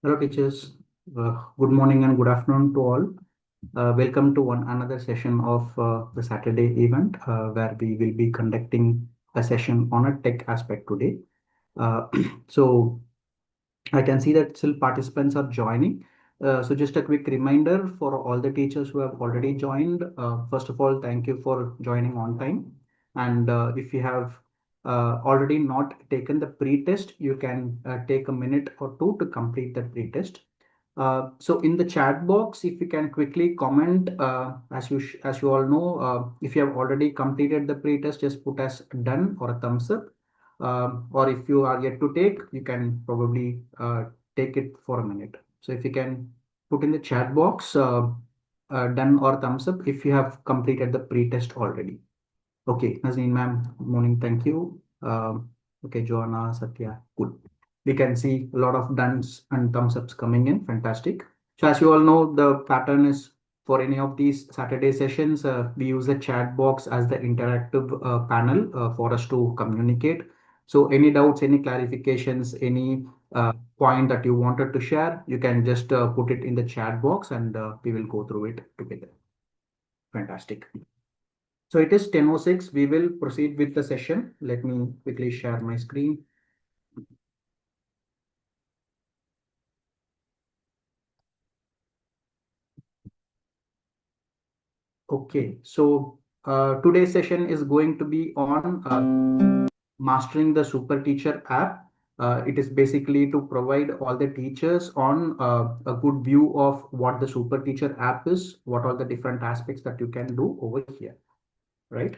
Hello, teachers. Good morning and good afternoon to all. Welcome to another session of the Saturday event where we will be conducting a session on a tech aspect today. Uh, so I can see that still participants are joining. So just a quick reminder for all the teachers who have already joined. First of all, thank you for joining on time. And if you have already not taken the pre-test, you can take a minute or two to complete the pre-test. So in the chat box, if you can quickly comment, as you all know, if you have already completed the pre-test, just put as done or a thumbs up. Or if you are yet to take, you can probably take it for a minute. So if you can put in the chat box, done or thumbs up if you have completed the pre-test already. Okay, Nazneen ma'am, morning, thank you. Okay, Joanna, Satya, cool. We can see a lot of duns and thumbs ups coming in, fantastic. So as you all know, the pattern is for any of these Saturday sessions, we use the chat box as the interactive panel for us to communicate. So any doubts, any clarifications, any point that you wanted to share, you can just put it in the chat box and we will go through it together. Fantastic. So it is 10:06. We will proceed with the session. Let me quickly share my screen. Okay, so today's session is going to be on mastering the SuperTeacher app. It is basically to provide all the teachers on a good view of what the SuperTeacher app is, what are the different aspects that you can do over here, right?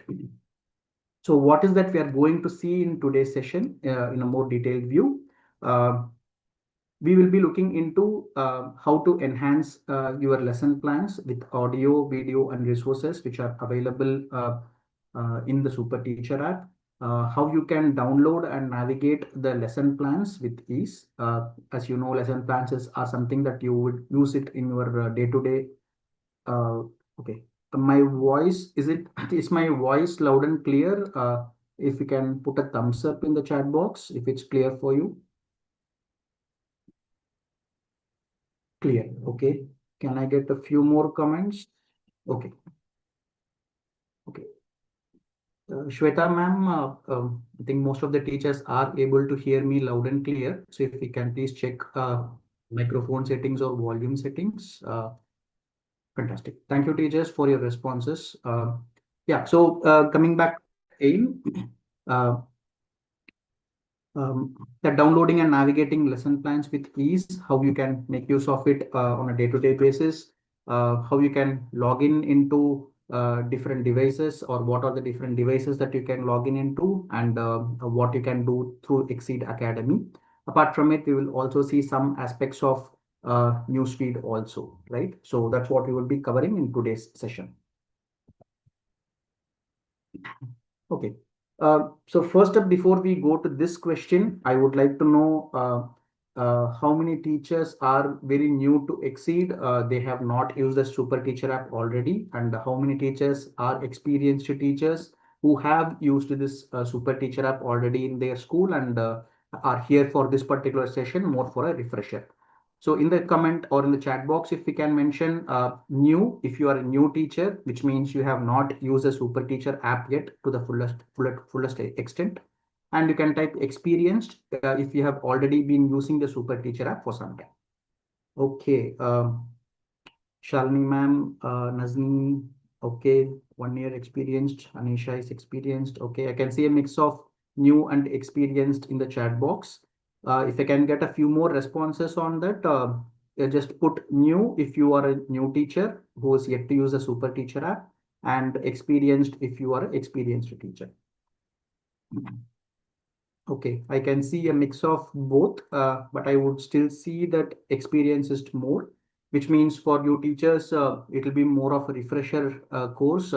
So what is that we are going to see in today's session in a more detailed view? Uh, we will be looking into how to enhance your lesson plans with audio, video, and resources which are available in the SuperTeacher app. How you can download and navigate the lesson plans with ease. As you know, lesson plans are something that you would use it in your day-to-day. Okay, my voice is my voice loud and clear? If you can put a thumbs up in the chat box if it's clear for you. Clear. Okay. Can I get a few more comments? Okay. Okay. Shweta ma'am, I think most of the teachers are able to hear me loud and clear. So if we can please check microphone settings or volume settings. Fantastic. Thank you, teachers, for your responses. Yeah. So coming back, aim. Uh, that downloading and navigating lesson plans with ease, how you can make use of it on a day-to-day basis, how you can log in into different devices or what are the different devices that you can log in into and what you can do through Exceed Academy. Apart from it, we will also see some aspects of newsfeed also, right? So that's what we will be covering in today's session. Okay. So first up, before we go to this question, I would like to know how many teachers are very new to Exceed. They have not used the SuperTeacher app already, and how many teachers are experienced teachers who have used this SuperTeacher app already in their school and are here for this particular session more for a refresher. So in the comment or in the chat box, if we can mention new, if you are a new teacher, which means you have not used the SuperTeacher app yet to the fullest extent. And you can type experienced if you have already been using the SuperTeacher app for some time. Okay. Shalini ma'am, Nazni, okay, 1 year experienced. Anisha is experienced. Okay, I can see a mix of new and experienced in the chat box. If I can get a few more responses on that, just put new if you are a new teacher who is yet to use the SuperTeacher app, and experienced if you are an experienced teacher. Okay, I can see a mix of both, but I would still see that experience is more, which means for you teachers, it will be more of a refresher course,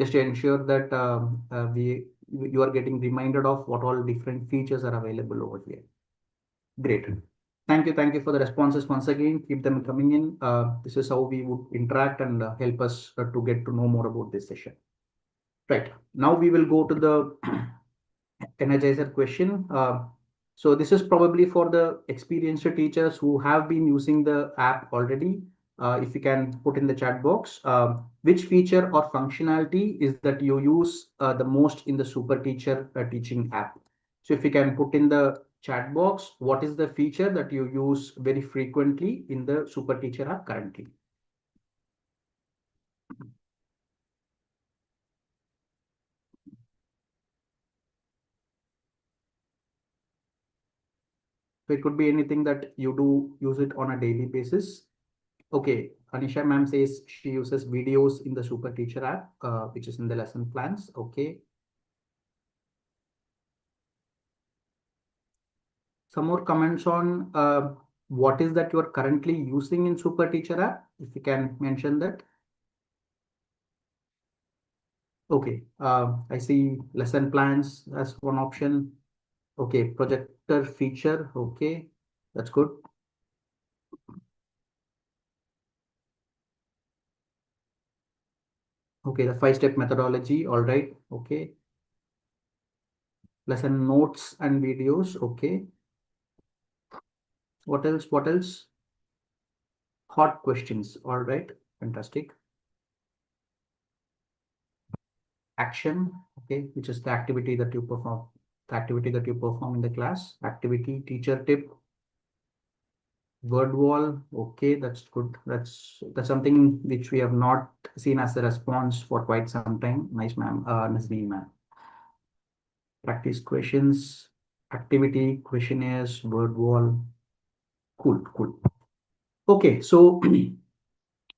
just to ensure that you are getting reminded of what all different features are available over here. Great. Thank you for the responses once again. Keep them coming in. This is how we would interact and help us to get to know more about this session. Right. Now we will go to the energizer question. So this is probably for the experienced teachers who have been using the app already. If you can put in the chat box, which feature or functionality is that you use the most in the SuperTeacher teaching app? So if you can put in the chat box, what is the feature that you use very frequently in the SuperTeacher app currently? So it could be anything that you do use it on a daily basis. Okay, Anisha ma'am says she uses videos in the SuperTeacher app, which is in the lesson plans. Okay. Some more comments on what is that you're currently using in SuperTeacher app, if you can mention that. Okay, I see lesson plans as one option. Okay, projector feature. Okay, that's good. Okay, the 5-step methodology. All right. Okay, lesson notes and videos. Okay, what else? What else? Hot questions. All right, fantastic. Action. Okay, which is the activity that you perform. The activity that you perform in the class. Activity, teacher tip, word wall. Okay, that's good. That's something which we have not seen as a response for quite some time. Nice, ma'am. Nazreen, ma'am. Practice questions, activity, questionnaires, word wall. Cool, cool. Okay, so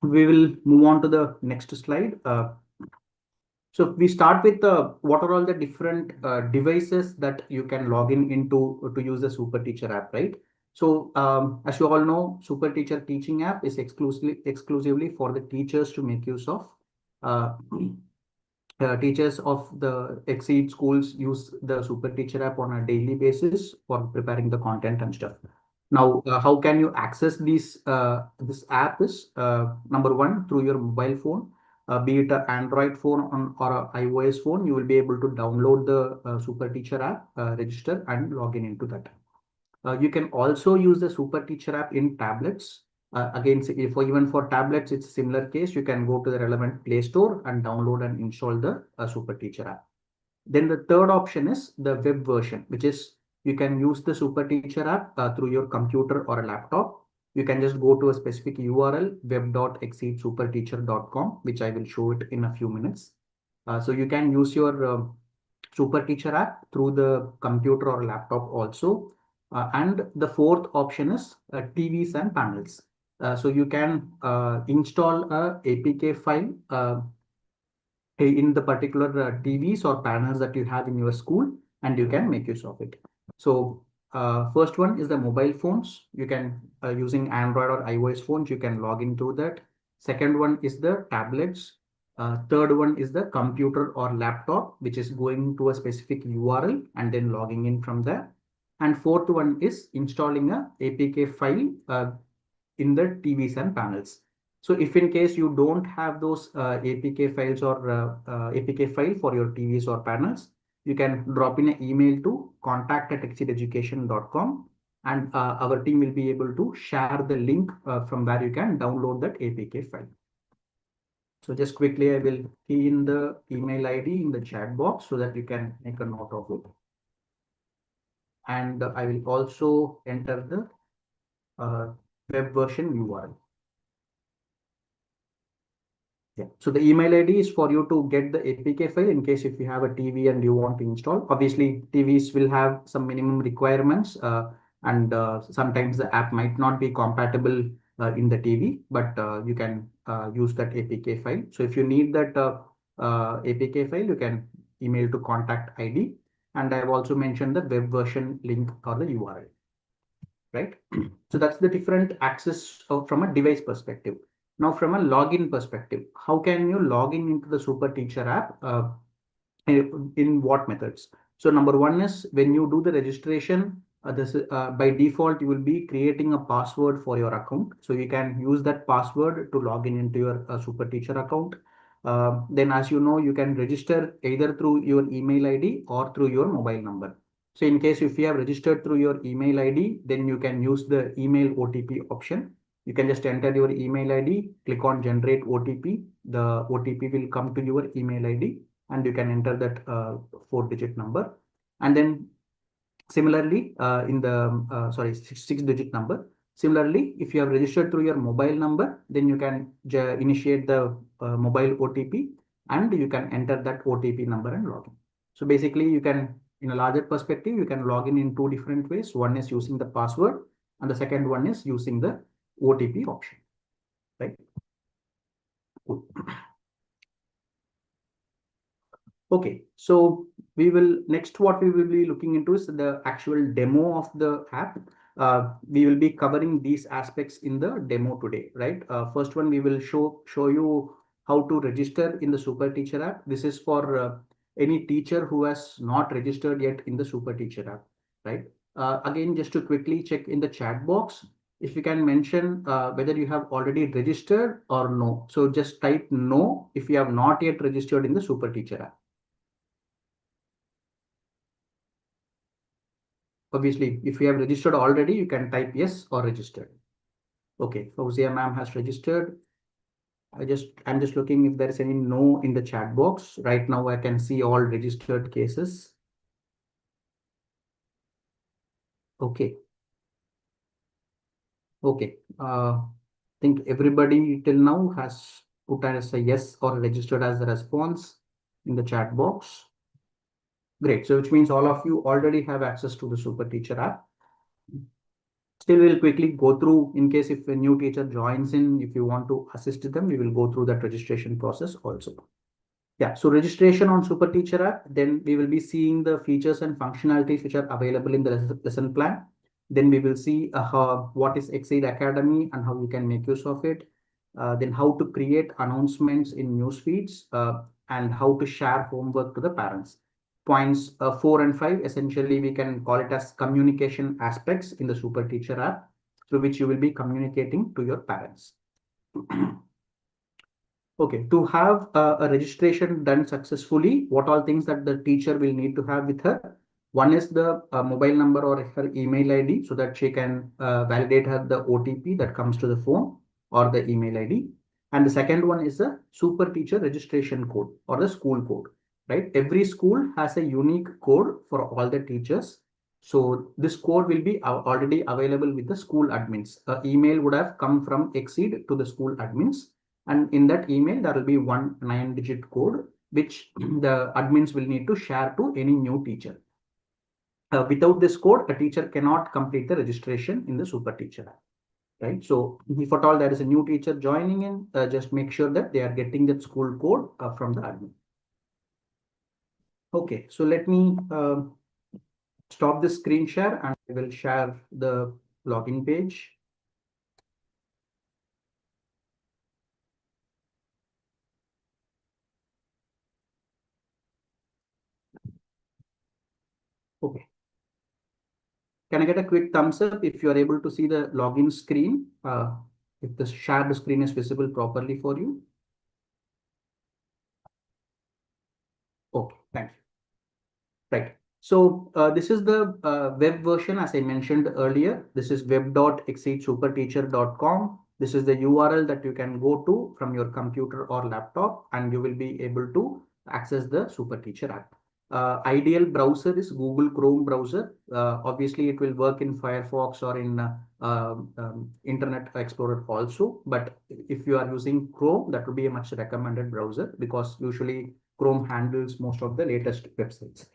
we will move on to the next slide. So we start with what are all the different devices that you can log in into to use the SuperTeacher app, right? So as you all know, SuperTeacher teaching app is exclusively for the teachers to make use of. Uh, Teachers of the Exceed schools use the SuperTeacher app on a daily basis for preparing the content and stuff. Now, how can you access this app is number one, through your mobile phone, be it an Android phone or an iOS phone, you will be able to download the SuperTeacher app, register and log in into that. You can also use the SuperTeacher app in tablets. Again, even for tablets, it's a similar case. You can go to the relevant Play Store and download and install the SuperTeacher app. Then the third option is the web version, which is you can use the SuperTeacher app through your computer or a laptop. You can just go to a specific URL, web.exceedsuperteacher.com, which I will show it in a few minutes. So you can use your SuperTeacher app through the computer or laptop also. And the fourth option is TVs and panels. So you can install a APK file in the particular TVs or panels that you have in your school, and you can make use of it. So first one is the mobile phones. You can using Android or iOS phones, you can log into that. Second one is the tablets. Third one is the computer or laptop, which is going to a specific URL and then logging in from there. And fourth one is installing a APK file in the TVs and panels. So if in case you don't have those APK files or APK file for your TVs or panels, you can drop in an email to contact@exceededucation.com, and our team will be able to share the link from where you can download that APK file. So just quickly, I will key in the email ID in the chat box so that you can make a note of it. And I will also enter the web version URL. Yeah. So the email ID is for you to get the APK file in case if you have a TV and you want to install. Obviously, TVs will have some minimum requirements, and sometimes the app might not be compatible in the TV, but you can use that APK file. So if you need that APK file, you can email to contact ID. And I've also mentioned the web version link or the URL, right? So that's the different access from a device perspective. Now, from a login perspective, how can you log in into the SuperTeacher app? In what methods? So number one is when you do the registration, by default, you will be creating a password for your account. So you can use that password to log in into your SuperTeacher account. Then, as you know, you can register either through your email ID or through your mobile number. So in case if you have registered through your email ID, then you can use the email OTP option. You can just enter your email ID, click on generate OTP. The OTP will come to your email ID and you can enter that 4-digit number. And then similarly, in the sorry, six-digit number. Similarly, if you have registered through your mobile number, then you can initiate the mobile OTP and you can enter that OTP number and login. So basically, you can, in a larger perspective, you can log in two different ways. One is using the password, and the second one is using the OTP option, right? Cool. Okay, so we will next what we will be looking into is the actual demo of the app. We will be covering these aspects in the demo today, right? First one, we will show you how to register in the SuperTeacher app. This is for any teacher who has not registered yet in the SuperTeacher app, right? Again, just to quickly check in the chat box, if you can mention whether you have already registered or no. So just type no if you have not yet registered in the SuperTeacher app. Obviously, if you have registered already, you can type yes or registered. Okay, Fauzia ma'am has registered. I'm just looking if there is any no in the chat box. Right now, I can see all registered cases. Okay. Okay. I think everybody till now has put as a yes or registered as the response in the chat box. Great. So which means all of you already have access to the SuperTeacher app. Still, we'll quickly go through in case if a new teacher joins in, if you want to assist them, we will go through that registration process also. Yeah, so registration on SuperTeacher app, then we will be seeing the features and functionalities which are available in the lesson plan. Then we will see what is Exceed Academy and how you can make use of it. Then how to create announcements in news feeds and how to share homework to the parents. Points 4 and 5, essentially we can call it as communication aspects in the SuperTeacher app through which you will be communicating to your parents. Okay, to have a registration done successfully, what all things that the teacher will need to have with her? One is the mobile number or her email ID so that she can validate her the OTP that comes to the phone or the email ID. And the second one is the super teacher registration code or the school code, right? Every school has a unique code for all the teachers. So this code will be already available with the school admins. Email would have come from Exceed to the school admins. And in that email, there will be one 9-digit code, which the admins will need to share to any new teacher. Without this code, a teacher cannot complete the registration in the SuperTeacher app, right? So if at all there is a new teacher joining in, just make sure that they are getting that school code from the admin. Okay, so let me stop the screen share and I will share the login page. Okay. Can I get a quick thumbs up if you are able to see the login screen? If the shared screen is visible properly for you? Okay, thank you. Right. So this is the web version, as I mentioned earlier. This is web.exceedsuperteacher.com. This is the URL that you can go to from your computer or laptop, and you will be able to access the SuperTeacher app. Ideal browser is Google Chrome browser. Obviously, it will work in Firefox or in Internet Explorer also. But if you are using Chrome, that would be a much recommended browser because usually Chrome handles most of the latest websites.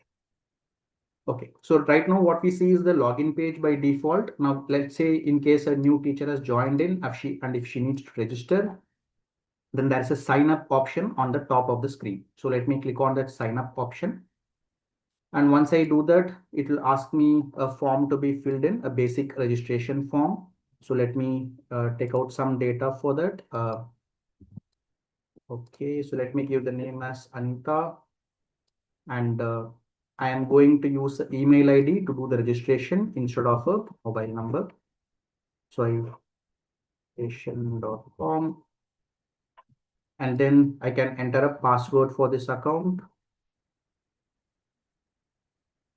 Okay, so right now what we see is the login page by default. Now let's say in case a new teacher has joined in, if she needs to register, then there's a sign up option on the top of the screen. So let me click on that sign up option. And once I do that, it will ask me a form to be filled in, a basic registration form. So let me take out some data for that. Okay, so let me give the name as Anita. And I am going to use the email ID to do the registration instead of a mobile number. So registration.com, and then I can enter a password for this account.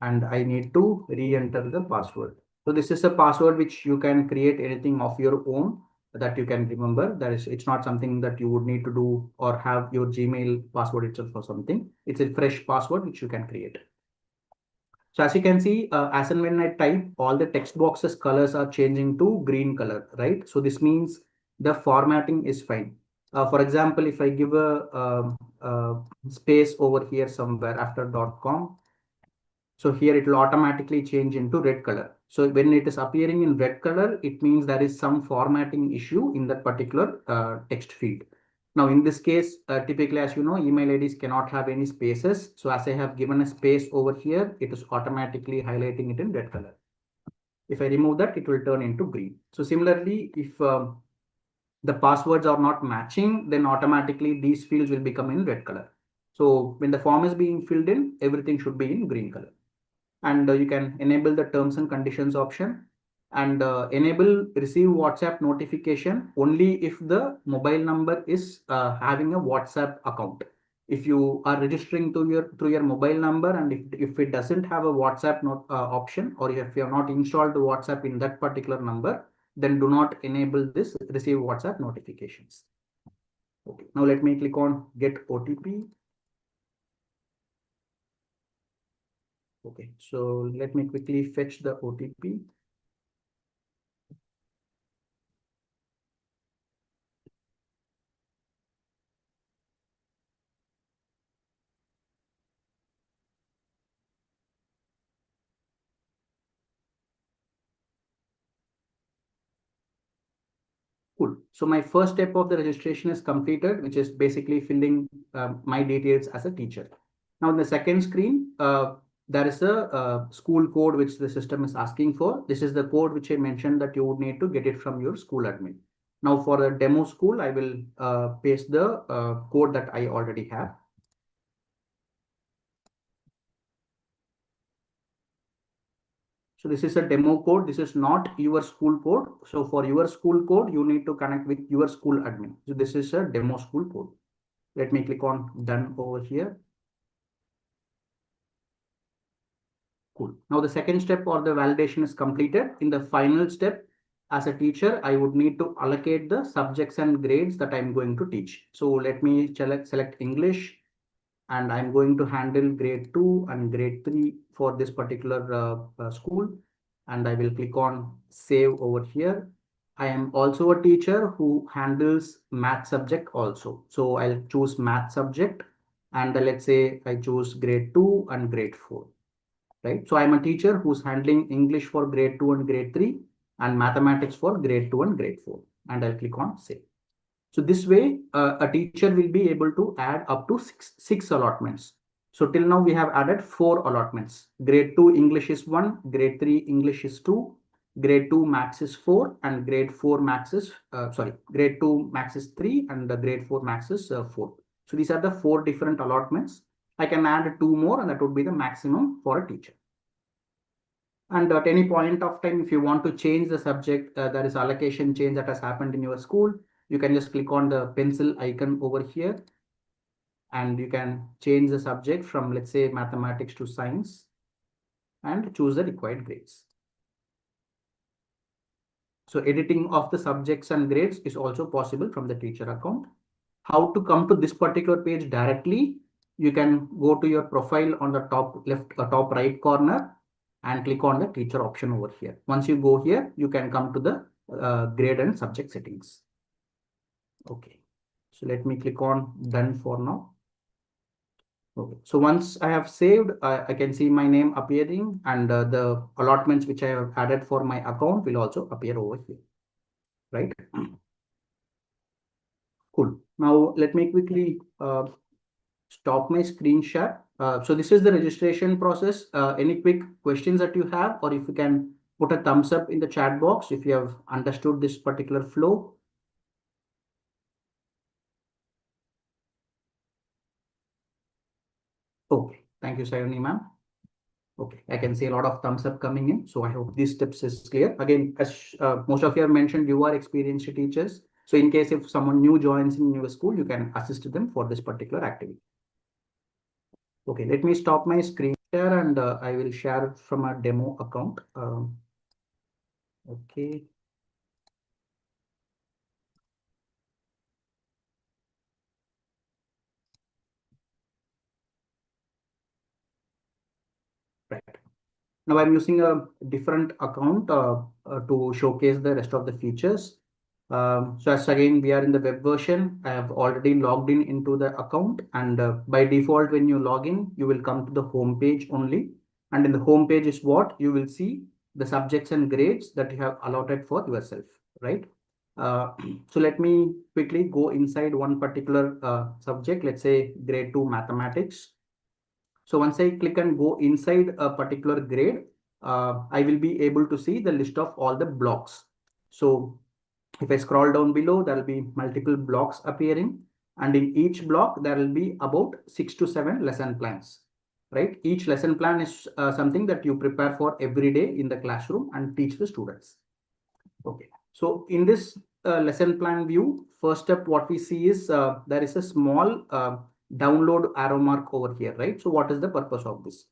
and I need to re-enter the password. So this is a password which you can create anything of your own that you can remember. That is, it's not something that you would need to do or have your Gmail password itself or something. It's a fresh password which you can create. So as you can see, as and when I type, all the text boxes colors are changing to green color, right? So this means the formatting is fine. For example, if I give a space over here somewhere after .com, so here it will automatically change into red color. So when it is appearing in red color, it means there is some formatting issue in that particular text field. Now, in this case, typically, as you know, email IDs cannot have any spaces. So as I have given a space over here, it is automatically highlighting it in red color. If I remove that, it will turn into green. So similarly, if the passwords are not matching, then automatically these fields will become in red color. So when the form is being filled in, everything should be in green color. And you can enable the terms and conditions option and enable receive WhatsApp notification only if the mobile number is having a WhatsApp account. If you are registering to your through your mobile number and if it doesn't have a WhatsApp option, or if you have not installed the WhatsApp in that particular number, then do not enable this receive WhatsApp notifications. Okay, now let me click on get OTP. Okay, so let me quickly fetch the OTP. Cool. So my first step of the registration is completed, which is basically filling my details as a teacher. Now in the second screen, there is a school code which the system is asking for. This is the code which I mentioned that you would need to get it from your school admin. Now for the demo school, I will paste the code that I already have. So this is a demo code. This is not your school code. So for your school code, you need to connect with your school admin. So this is a demo school code. Let me click on done over here. Cool. Now the second step or the validation is completed. In the final step, as a teacher, I would need to allocate the subjects and grades that I'm going to teach. So let me select English, and I'm going to handle grade 2 and grade 3 for this particular school. And I will click on save over here. I am also a teacher who handles math subject also. So I'll choose math subject, and let's say I choose grade 2 and grade 4. Right? So I'm a teacher who's handling English for grade 2 and grade 3 and mathematics for grade 2 and grade 4. And I'll click on save. So this way, a teacher will be able to add up to six allotments. So till now we have added 4 allotments. Grade 2 English is 1, grade 3 English is 2, grade 2 Maths is 4, and grade 4 Maths is, grade 2 Maths is 3, and the grade 4 Maths is 4. So these are the 4 different allotments. I can add 2 more, and that would be the maximum for a teacher. And at any point of time, if you want to change the subject, there is allocation change that has happened in your school. You can just click on the pencil icon over here, and you can change the subject from, let's say, mathematics to science, and choose the required grades. So editing of the subjects and grades is also possible from the teacher account. How to come to this particular page directly? You can go to your profile on the top left or top right corner and click on the teacher option over here. Once you go here, you can come to the grade and subject settings. Okay, so let me click on done for now. Okay, so once I have saved, I can see my name appearing, and the allotments which I have added for my account will also appear over here, right? Cool. Now let me quickly stop my screen share. So this is the registration process. Any quick questions that you have, or if you can put a thumbs up in the chat box if you have understood this particular flow. Okay, thank you, Sayoni ma'am. Okay, I can see a lot of thumbs up coming in. So I hope these tips is clear. Again, as most of you have mentioned, you are experienced teachers. So in case if someone new joins in your school, you can assist them for this particular activity. Okay, let me stop my screen. share, and I will share from a demo account. Okay. Right. Now I'm using a different account to showcase the rest of the features. So as again, we are in the web version. I have already logged in into the account, and by default, when you log in, you will come to the home page only. And in the home page is what you will see the subjects and grades that you have allotted for yourself, right? Uh, so let me quickly go inside one particular subject, let's say grade 2 mathematics. So once I click and go inside a particular grade, I will be able to see the list of all the blocks. So if I scroll down below, there will be multiple blocks appearing. And in each block, there will be about 6 to 7 lesson plans, right? Each lesson plan is something that you prepare for every day in the classroom and teach the students. Okay. So in this lesson plan view, first step, what we see is there is a small download arrow mark over here, right? So what is the purpose of this?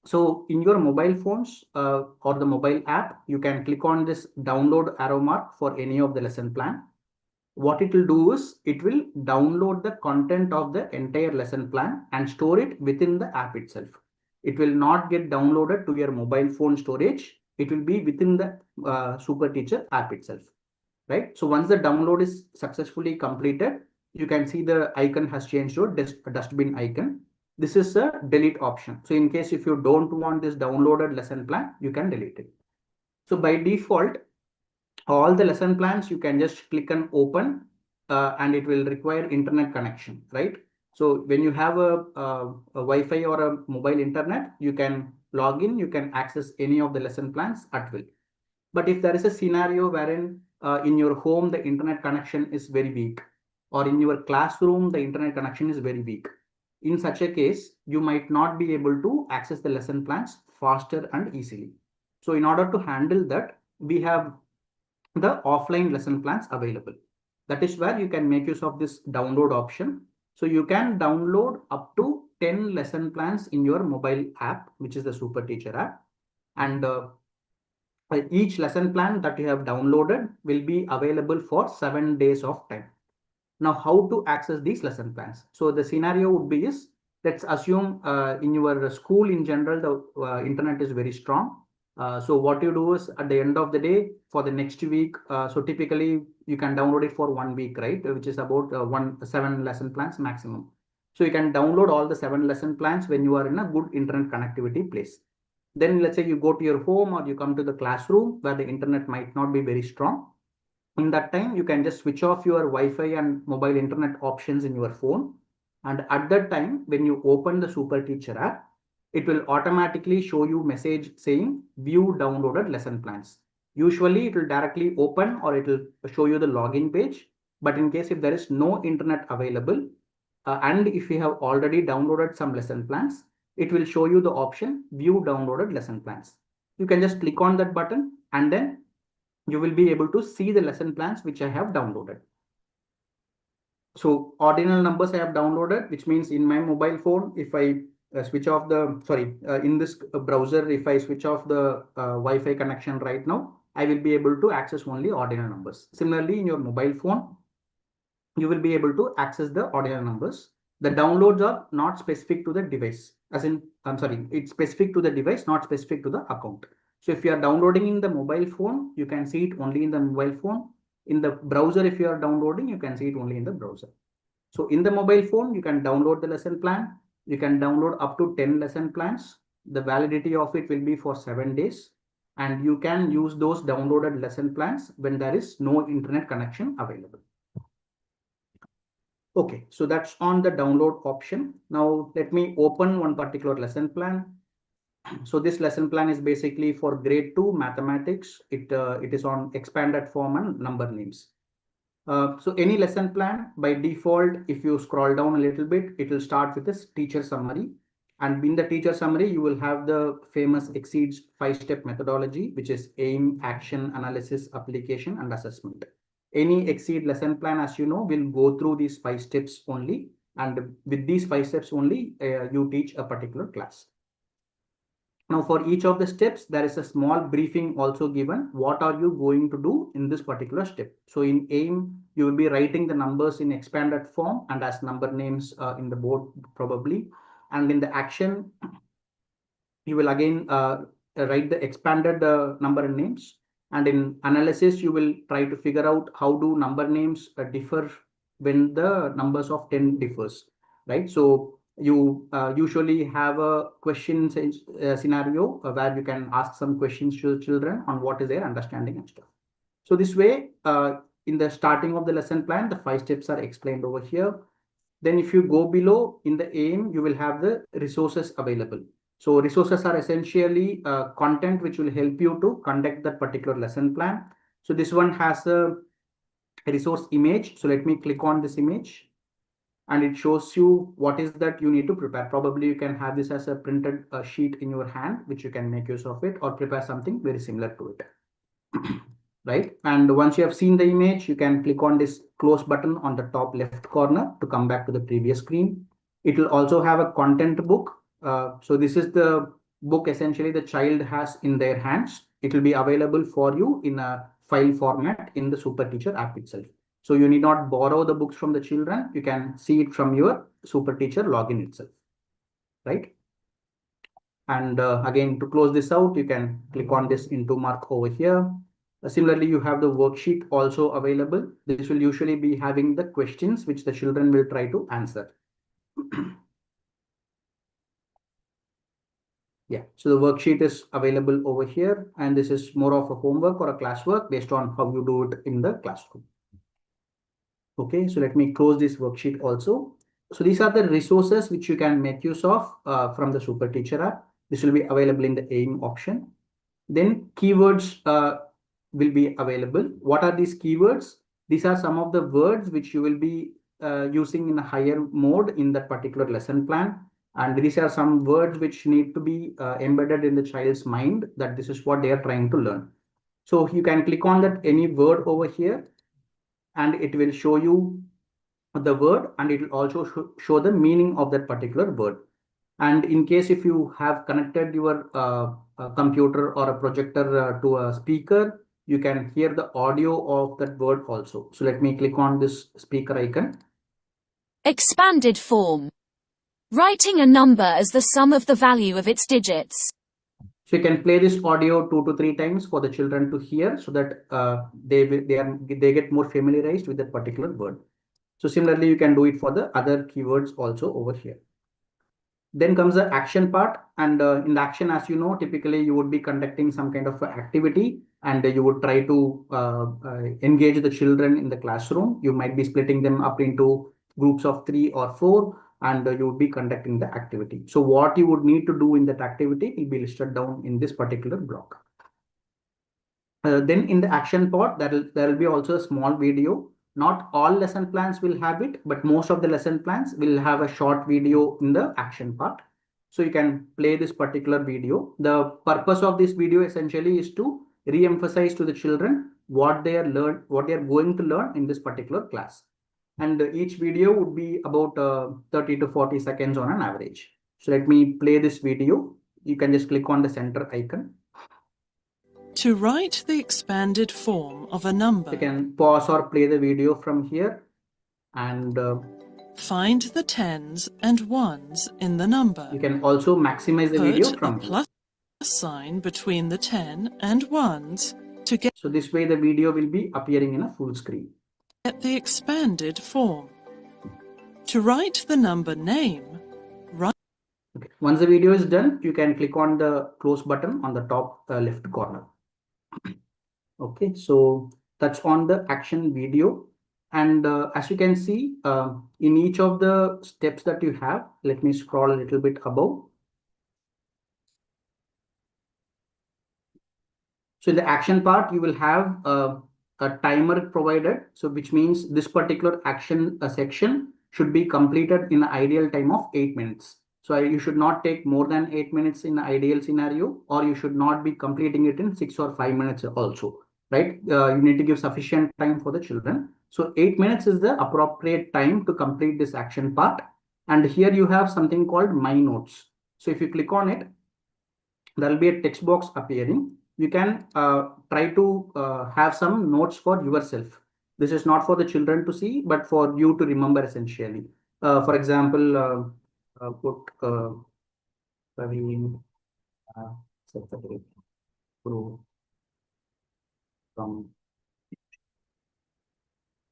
So in your mobile phones or the mobile app, you can click on this download arrow mark for any of the lesson plan. What it will do is it will download the content of the entire lesson plan and store it within the app itself. It will not get downloaded to your mobile phone storage. It will be within the SuperTeacher app itself, right? So once the download is successfully completed, you can see the icon has changed to a dustbin icon. This is a delete option. So in case if you don't want this downloaded lesson plan, you can delete it. So by default, all the lesson plans you can just click and open and it will require internet connection, right? So when you have a Wi-Fi or a mobile internet, you can log in, you can access any of the lesson plans at will. But if there is a scenario wherein in your home the internet connection is very weak, or in your classroom the internet connection is very weak, in such a case you might not be able to access the lesson plans faster and easily. So in order to handle that, we have the offline lesson plans available. That is where you can make use of this download option. So you can download up to 10 lesson plans in your mobile app, which is the SuperTeacher app. And each lesson plan that you have downloaded will be available for 7 days of time. Now, how to access these lesson plans? So the scenario would be is, let's assume in your school in general, the internet is very strong. So what you do is at the end of the day for the next week, so typically you can download it for 1 week, right? Which is about 7 lesson plans maximum. So you can download all the 7 lesson plans when you are in a good internet connectivity place. Then let's say you go to your home or you come to the classroom where the internet might not be very strong. In that time, you can just switch off your Wi-Fi and mobile internet options in your phone. And at that time, when you open the SuperTeacher app, it will automatically show you message saying view downloaded lesson plans. Usually it will directly open or it will show you the login page. But in case if there is no internet available, and if you have already downloaded some lesson plans, it will show you the option view downloaded lesson plans. You can just click on that button and then you will be able to see the lesson plans which I have downloaded. So ordinal numbers I have downloaded, which means in my mobile phone, if I switch off the, in this browser, if I switch off the Wi-Fi connection right now, I will be able to access only ordinal numbers. Similarly, in your mobile phone, you will be able to access the ordinal numbers. The downloads are not specific to the device, as in, I'm sorry, it's specific to the device, not specific to the account. So if you are downloading in the mobile phone, you can see it only in the mobile phone. In the browser, if you are downloading, you can see it only in the browser. So in the mobile phone, you can download the lesson plan. You can download up to 10 lesson plans. The validity of it will be for 7 days. And you can use those downloaded lesson plans when there is no internet connection available. Okay, so that's on the download option. Now let me open one particular lesson plan. So this lesson plan is basically for grade 2 mathematics. It is on expanded form and number names. So any lesson plan by default, if you scroll down a little bit, it will start with this teacher summary. And in the teacher summary, you will have the famous exceeds 5-step methodology, which is aim, action, analysis, application, and assessment. Any exceed lesson plan, as you know, will go through these 5 steps only. And with these 5 steps only, you teach a particular class. Now for each of the steps, there is a small briefing also given. What are you going to do in this particular step? So in AIM, you will be writing the numbers in expanded form and as number names in the board probably. And in the action, you will again write the expanded number and names. And in analysis, you will try to figure out how do number names differ when the numbers of 10 differs, right? So you usually have a question scenario where you can ask some questions to the children on what is their understanding and stuff. So this way, in the starting of the lesson plan, the 5 steps are explained over here. Then if you go below in the AIM, you will have the resources available. So resources are essentially content which will help you to conduct that particular lesson plan. So this one has a resource image. So let me click on this image and it shows you what is that you need to prepare. Probably you can have this as a printed sheet in your hand, which you can make use of it or prepare something very similar to it. Right? And once you have seen the image, you can click on this close button on the top left corner to come back to the previous screen. It will also have a content book. So this is the book essentially the child has in their hands. It will be available for you in a file format in the SuperTeacher app itself. So you need not borrow the books from the children. You can see it from your SuperTeacher login itself, right? And again, to close this out, you can click on this into mark over here. Similarly, you have the worksheet also available. This will usually be having the questions which the children will try to answer. Yeah, so the worksheet is available over here, and this is more of a homework or a classwork based on how you do it in the classroom. Okay, so let me close this worksheet also. So these are the resources which you can make use of from the SuperTeacher app. This will be available in the AIM option. Then keywords will be available. What are these keywords? These are some of the words which you will be using in a higher mode in that particular lesson plan. And these are some words which need to be embedded in the child's mind that this is what they are trying to learn. So you can click on that any word over here and it will show you the word and it will also show the meaning of that particular word. And in case if you have connected your computer or a projector to a speaker, you can hear the audio of that word also. So let me click on this speaker icon. Expanded form. Writing a number as the sum of the value of its digits. So you can play this audio 2 to 3 times for the children to hear so that they get more familiarized with that particular word. So similarly, you can do it for the other keywords also over here. Then comes the action part. And in the action, as you know, typically you would be conducting some kind of activity and you would try to engage the children in the classroom. You might be splitting them up into groups of 3 or 4 and you would be conducting the activity. So what you would need to do in that activity will be listed down in this particular block. Then in the action part, there will be also a small video. Not all lesson plans will have it, but most of the lesson plans will have a short video in the action part. So you can play this particular video. The purpose of this video essentially is to re-emphasize to the children what they are going to learn in this particular class. And each video would be about 30 to 40 seconds on an average. So let me play this video. You can just click on the center icon. To write the expanded form of a number, you can pause or play the video from here and find the tens and ones in the number. You can also maximize the video from here. Put a plus sign between the 10 and ones to get. So this way the video will be appearing in a full screen. Get the expanded form. To write the number name, write. Okay. Once the video is done, you can click on the close button on the top left corner. Okay, so touch on the action video. And as you can see, in each of the steps that you have, let me scroll a little bit above. So in the action part, you will have a timer provided. So which means this particular action section should be completed in an ideal time of 8 minutes. So you should not take more than 8 minutes in the ideal scenario, or you should not be completing it in 6 or 5 minutes also, right? You need to give sufficient time for the children. So 8 minutes is the appropriate time to complete this action part. And here you have something called My Notes. So if you click on it, there will be a text box appearing. You can try to have some notes for yourself. This is not for the children to see, but for you to remember essentially. For example, put Praveen, uh, separate group from.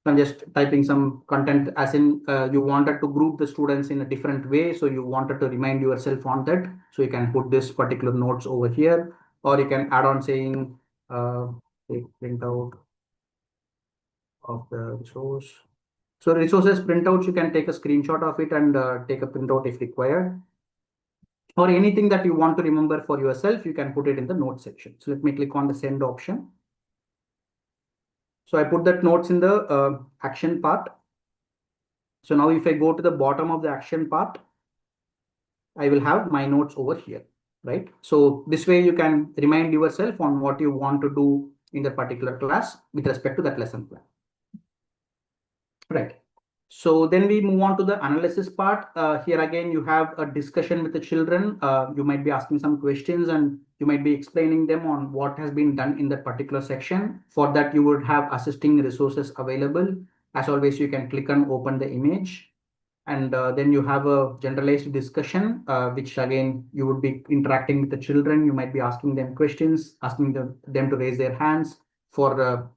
I'm just typing some content as in you wanted to group the students in a different way. So you wanted to remind yourself on that. So you can put this particular notes over here, or you can add on saying take print out of the resource. So resources printouts, you can take a screenshot of it and take a printout if required. Or anything that you want to remember for yourself, you can put it in the notes section. So let me click on the send option. So I put that notes in the action part. So now if I go to the bottom of the action part, I will have my notes over here, right? So this way you can remind yourself on what you want to do in the particular class with respect to that lesson plan. Right. So then we move on to the analysis part. Here again, you have a discussion with the children. You might be asking some questions and you might be explaining them on what has been done in that particular section. For that, you would have assisting resources available. As always, you can click and open the image. And then you have a generalized discussion, which again, you would be interacting with the children. You might be asking them questions, asking them to raise their hands for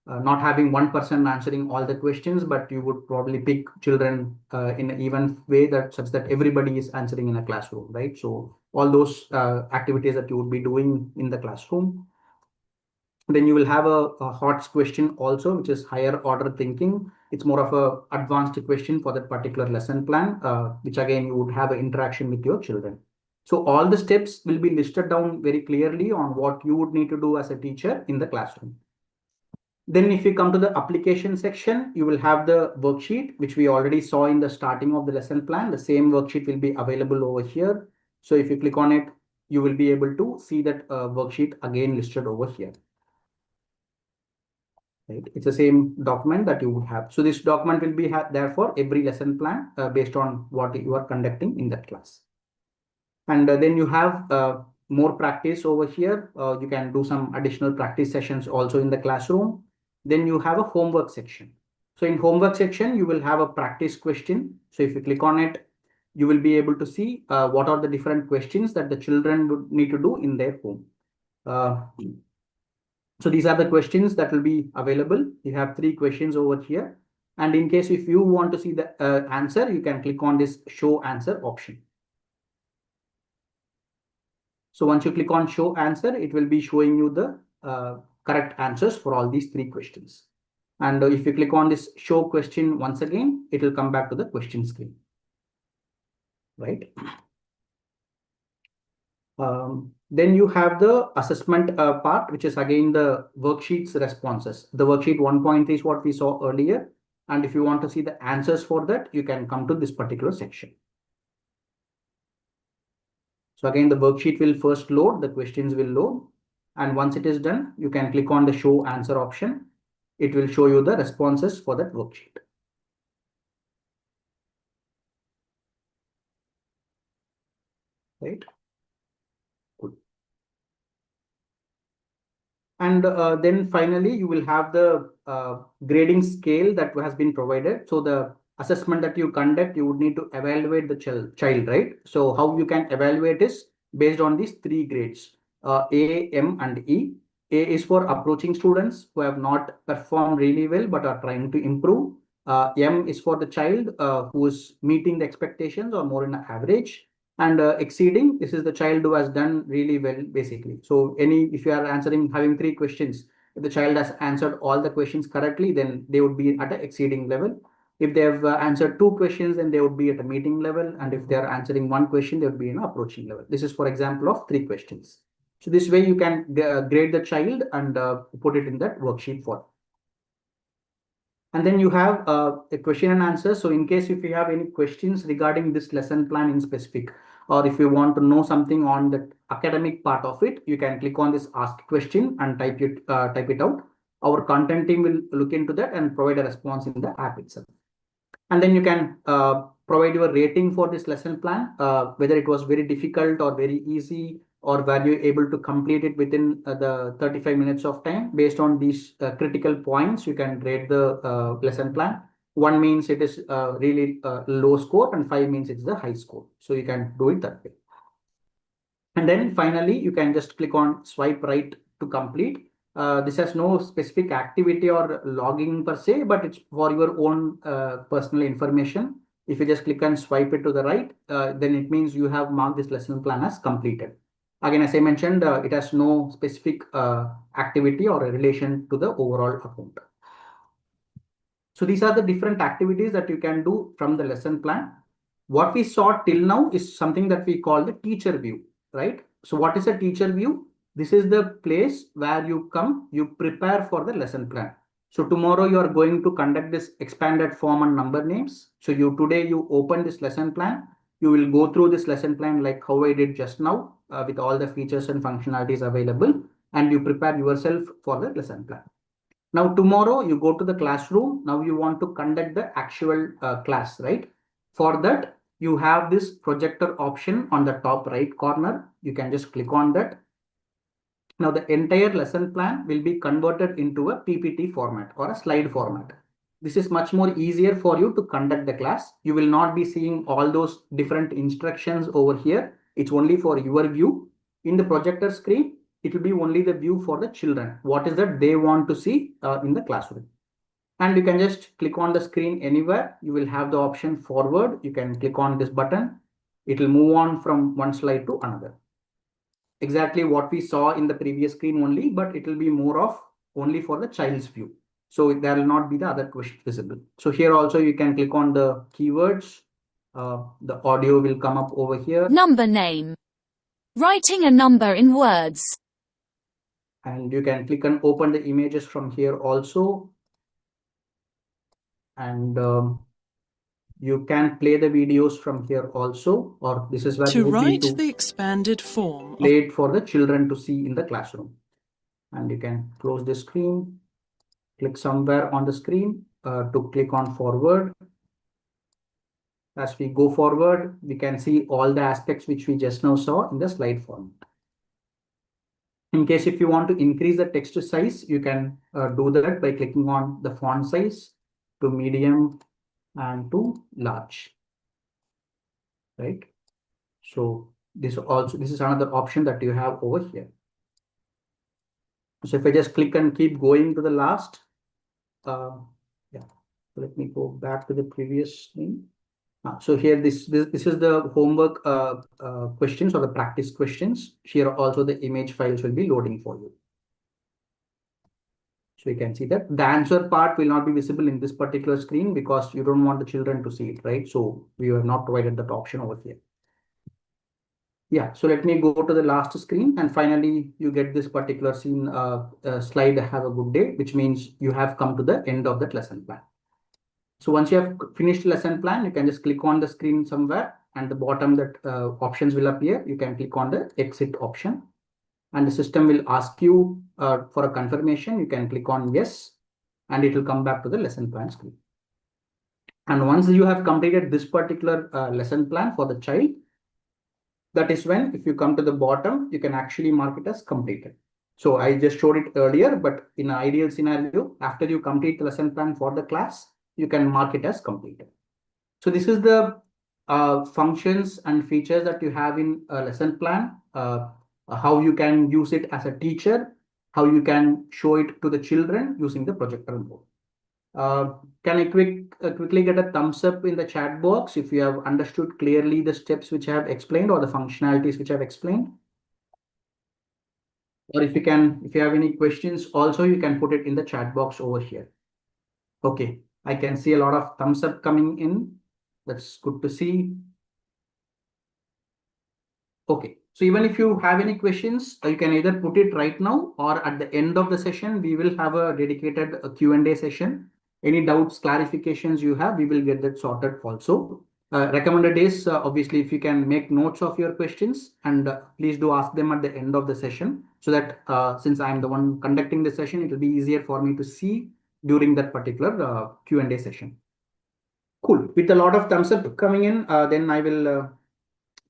not having one person answering all the questions, but you would probably pick children in an even way that such that everybody is answering in a classroom, right? So all those activities that you would be doing in the classroom. Then you will have a HOTS question also, which is higher order thinking. It's more of a advanced question for that particular lesson plan, which again, you would have an interaction with your children. So all the steps will be listed down very clearly on what you would need to do as a teacher in the classroom. Then if you come to the application section, you will have the worksheet, which we already saw in the starting of the lesson plan. The same worksheet will be available over here. So if you click on it, you will be able to see that worksheet again listed over here. Right? It's the same document that you would have. So this document will be there for every lesson plan based on what you are conducting in that class. And then you have more practice over here. You can do some additional practice sessions also in the classroom. Then you have a homework section. So in homework section, you will have a practice question. So if you click on it, you will be able to see what are the different questions that the children would need to do in their home. So these are the questions that will be available. You have 3 questions over here. And in case if you want to see the answer, you can click on this show answer option. So once you click on show answer, it will be showing you the correct answers for all these 3 questions. And if you click on this show question once again, it will come back to the question screen. Right. Then you have the assessment part, which is again the worksheets responses. The worksheet 1.3 is what we saw earlier. And if you want to see the answers for that, you can come to this particular section. So again, the worksheet will first load, the questions will load. And once it is done, you can click on the show answer option. It will show you the responses for that worksheet. Right. Good. And then finally, you will have the grading scale that has been provided. So the assessment that you conduct, you would need to evaluate the child, right? So how you can evaluate is based on these 3 grades, A, M, and E. A is for approaching students who have not performed really well but are trying to improve. M is for the child who is meeting the expectations or more in an average. And exceeding, this is the child who has done really well, basically. So if you are having 3 questions, if the child has answered all the questions correctly, then they would be at an exceeding level. If they have answered 2 questions, then they would be at a meeting level. And if they are answering 1 question, they would be in an approaching level. This is for example of 3 questions. So this way you can grade the child and put it in that worksheet form. And then you have a question and answer. So in case if you have any questions regarding this lesson plan in specific, or if you want to know something on the academic part of it, you can click on this ask question and type it out. Our content team will look into that and provide a response in the app itself. And then you can provide your rating for this lesson plan, whether it was very difficult or very easy, or were you able to complete it within the 35 minutes of time. Based on these critical points, you can rate the lesson plan. 1 means it is really low score, and 5 means it's the high score. So you can do it that way. And then finally, you can just click on swipe right to complete. This has no specific activity or logging per se, but it's for your own personal information. If you just click and swipe it to the right, then it means you have marked this lesson plan as completed. Again, as I mentioned, it has no specific activity or a relation to the overall account. So these are the different activities that you can do from the lesson plan. What we saw till now is something that we call the teacher view, right? So what is a teacher view? This is the place where you come, you prepare for the lesson plan. So tomorrow you are going to conduct this expanded form on number names. So today you open this lesson plan. You will go through this lesson plan like how I did just now with all the features and functionalities available, and you prepare yourself for the lesson plan. Now tomorrow you go to the classroom. Now you want to conduct the actual class, right? For that, you have this projector option on the top right corner. You can just click on that. Now the entire lesson plan will be converted into a PPT format or a slide format. This is much more easier for you to conduct the class. You will not be seeing all those different instructions over here. It's only for your view. In the projector screen, it will be only the view for the children. What is that they want to see in the classroom. And you can just click on the screen anywhere. You will have the option forward. You can click on this button. It will move on from one slide to another. Exactly what we saw in the previous screen only, but it will be more of only for the child's view. So there will not be the other question visible. So here also you can click on the keywords. The audio will come up over here. Number name. Writing a number in words. And you can click and open the images from here also. And you can play the videos from here also, or this is where To you would write need to the expanded form play it for the children to see in the classroom. And you can close the screen, click somewhere on the screen to click on forward. As we go forward, we can see all the aspects which we just now saw in the slide format. In case if you want to increase the text size, you can do that by clicking on the font size to medium and to large, right? So this is another option that you have over here. So if I just click and keep going to the last, yeah. So let me go back to the previous thing. So here this is the homework questions or the practice questions. Here also the image files will be loading for you. So you can see that the answer part will not be visible in this particular screen because you don't want the children to see it, right? So we have not provided that option over here. Yeah, so let me go to the last screen, and finally you get this particular scene slide, have a good day, which means you have come to the end of that lesson plan. So once you have finished lesson plan, you can just click on the screen somewhere, and the bottom that options will appear. You can click on the exit option, and the system will ask you for a confirmation. You can click on yes, and it will come back to the lesson plan screen. And once you have completed this particular lesson plan for the child, that is when, if you come to the bottom, you can actually mark it as completed. So I just showed it earlier, but in an ideal scenario, after you complete the lesson plan for the class, you can mark it as completed. So this is the functions and features that you have in a lesson plan, how you can use it as a teacher, how you can show it to the children using the projector mode. Can I quickly get a thumbs up in the chat box if you have understood clearly the steps which I have explained or the functionalities which I have explained? Or if you have any questions, also you can put it in the chat box over here. Okay, I can see a lot of thumbs up coming in. That's good to see. Okay, so even if you have any questions, you can either put it right now or at the end of the session, we will have a dedicated Q&A session. Any doubts, clarifications you have, we will get that sorted also. Recommended is obviously if you can make notes of your questions, and please do ask them at the end of the session, so that since I'm the one conducting the session, it will be easier for me to see during that particular Q&A session. Cool. With a lot of thumbs up coming in, then I will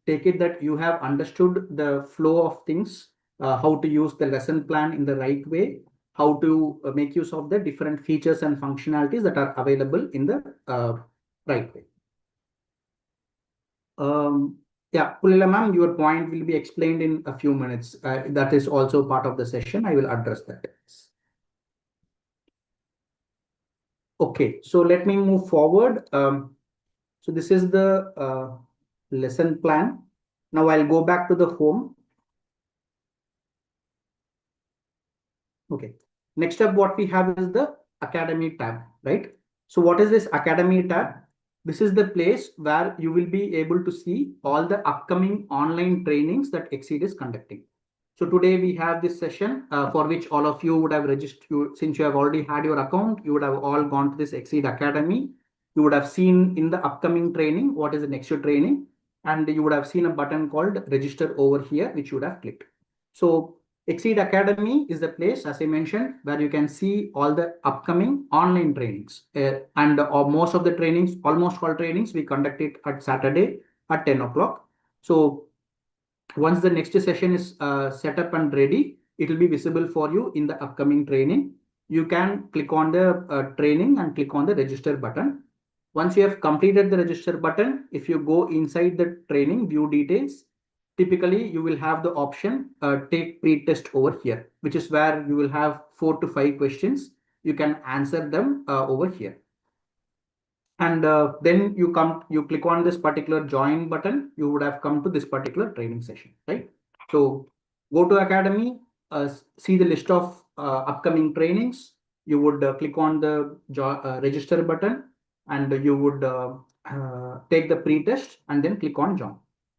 take it that you have understood the flow of things, how to use the lesson plan in the right way, how to make use of the different features and functionalities that are available in the right way. Yeah, Pulila ma'am, your point will be explained in a few minutes. That is also part of the session. I will address that. Okay, so let me move forward. So this is the lesson plan. Now I'll go back to the home. Okay. Next up, what we have is the Academy tab, right? So what is this Academy tab? This is the place where you will be able to see all the upcoming online trainings that Exceed is conducting. So today we have this session for which all of you would have registered. Since you have already had your account, you would have all gone to this Exceed Academy. You would have seen in the upcoming training what is the next training, and you would have seen a button called register over here, which you would have clicked. So Exceed Academy is the place, as I mentioned, where you can see all the upcoming online trainings. And most of the trainings, almost all trainings, we conduct it at Saturday at 10 o'clock. So once the next session is set up and ready, it will be visible for you in the upcoming training. You can click on the training and click on the register button. Once you have completed the register button, if you go inside the training, view details, typically you will have the option take pre-test over here, which is where you will have 4 to 5 questions. You can answer them over here. And then you click on this particular join button, you would have come to this particular training session, right? So go to Academy, see the list of upcoming trainings. You would click on the register button, and you would take the pre-test and then click on join.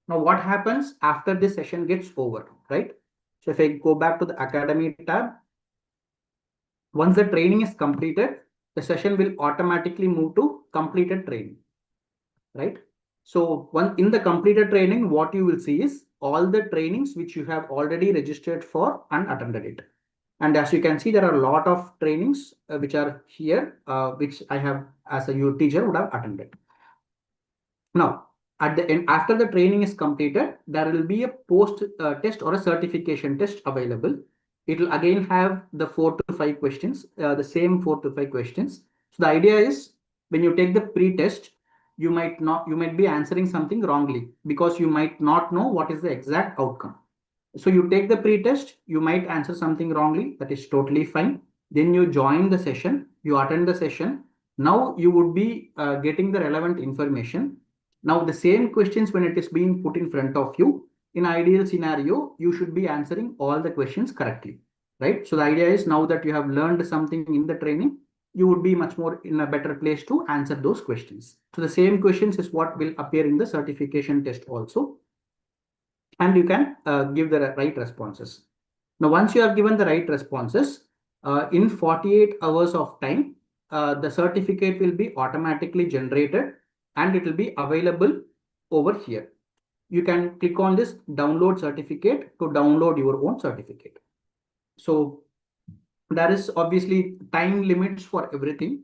Now, what happens after this session gets over, right? So if I go back to the Academy tab, once the training is completed, the session will automatically move to completed training, right? So in the completed training, what you will see is all the trainings which you have already registered for and attended it. And as you can see, there are a lot of trainings which are here, which I have as a teacher would have attended. Now, at the end, after the training is completed, there will be a post test or a certification test available. It will again have the 4 to 5 questions, the same 4 to 5 questions. So the idea is when you take the pre-test, you might be answering something wrongly because you might not know what is the exact outcome. So you take the pre-test, you might answer something wrongly. That is totally fine. Then you join the session, you attend the session. Now you would be getting the relevant information. Now the same questions, when it is being put in front of you, in ideal scenario, you should be answering all the questions correctly, right? So the idea is now that you have learned something in the training, you would be much more in a better place to answer those questions. So the same questions is what will appear in the certification test also. And you can give the right responses. Now, once you have given the right responses, in 48 hours of time, the certificate will be automatically generated and it will be available over here. You can click on this download certificate to download your own certificate. So there is obviously time limits for everything.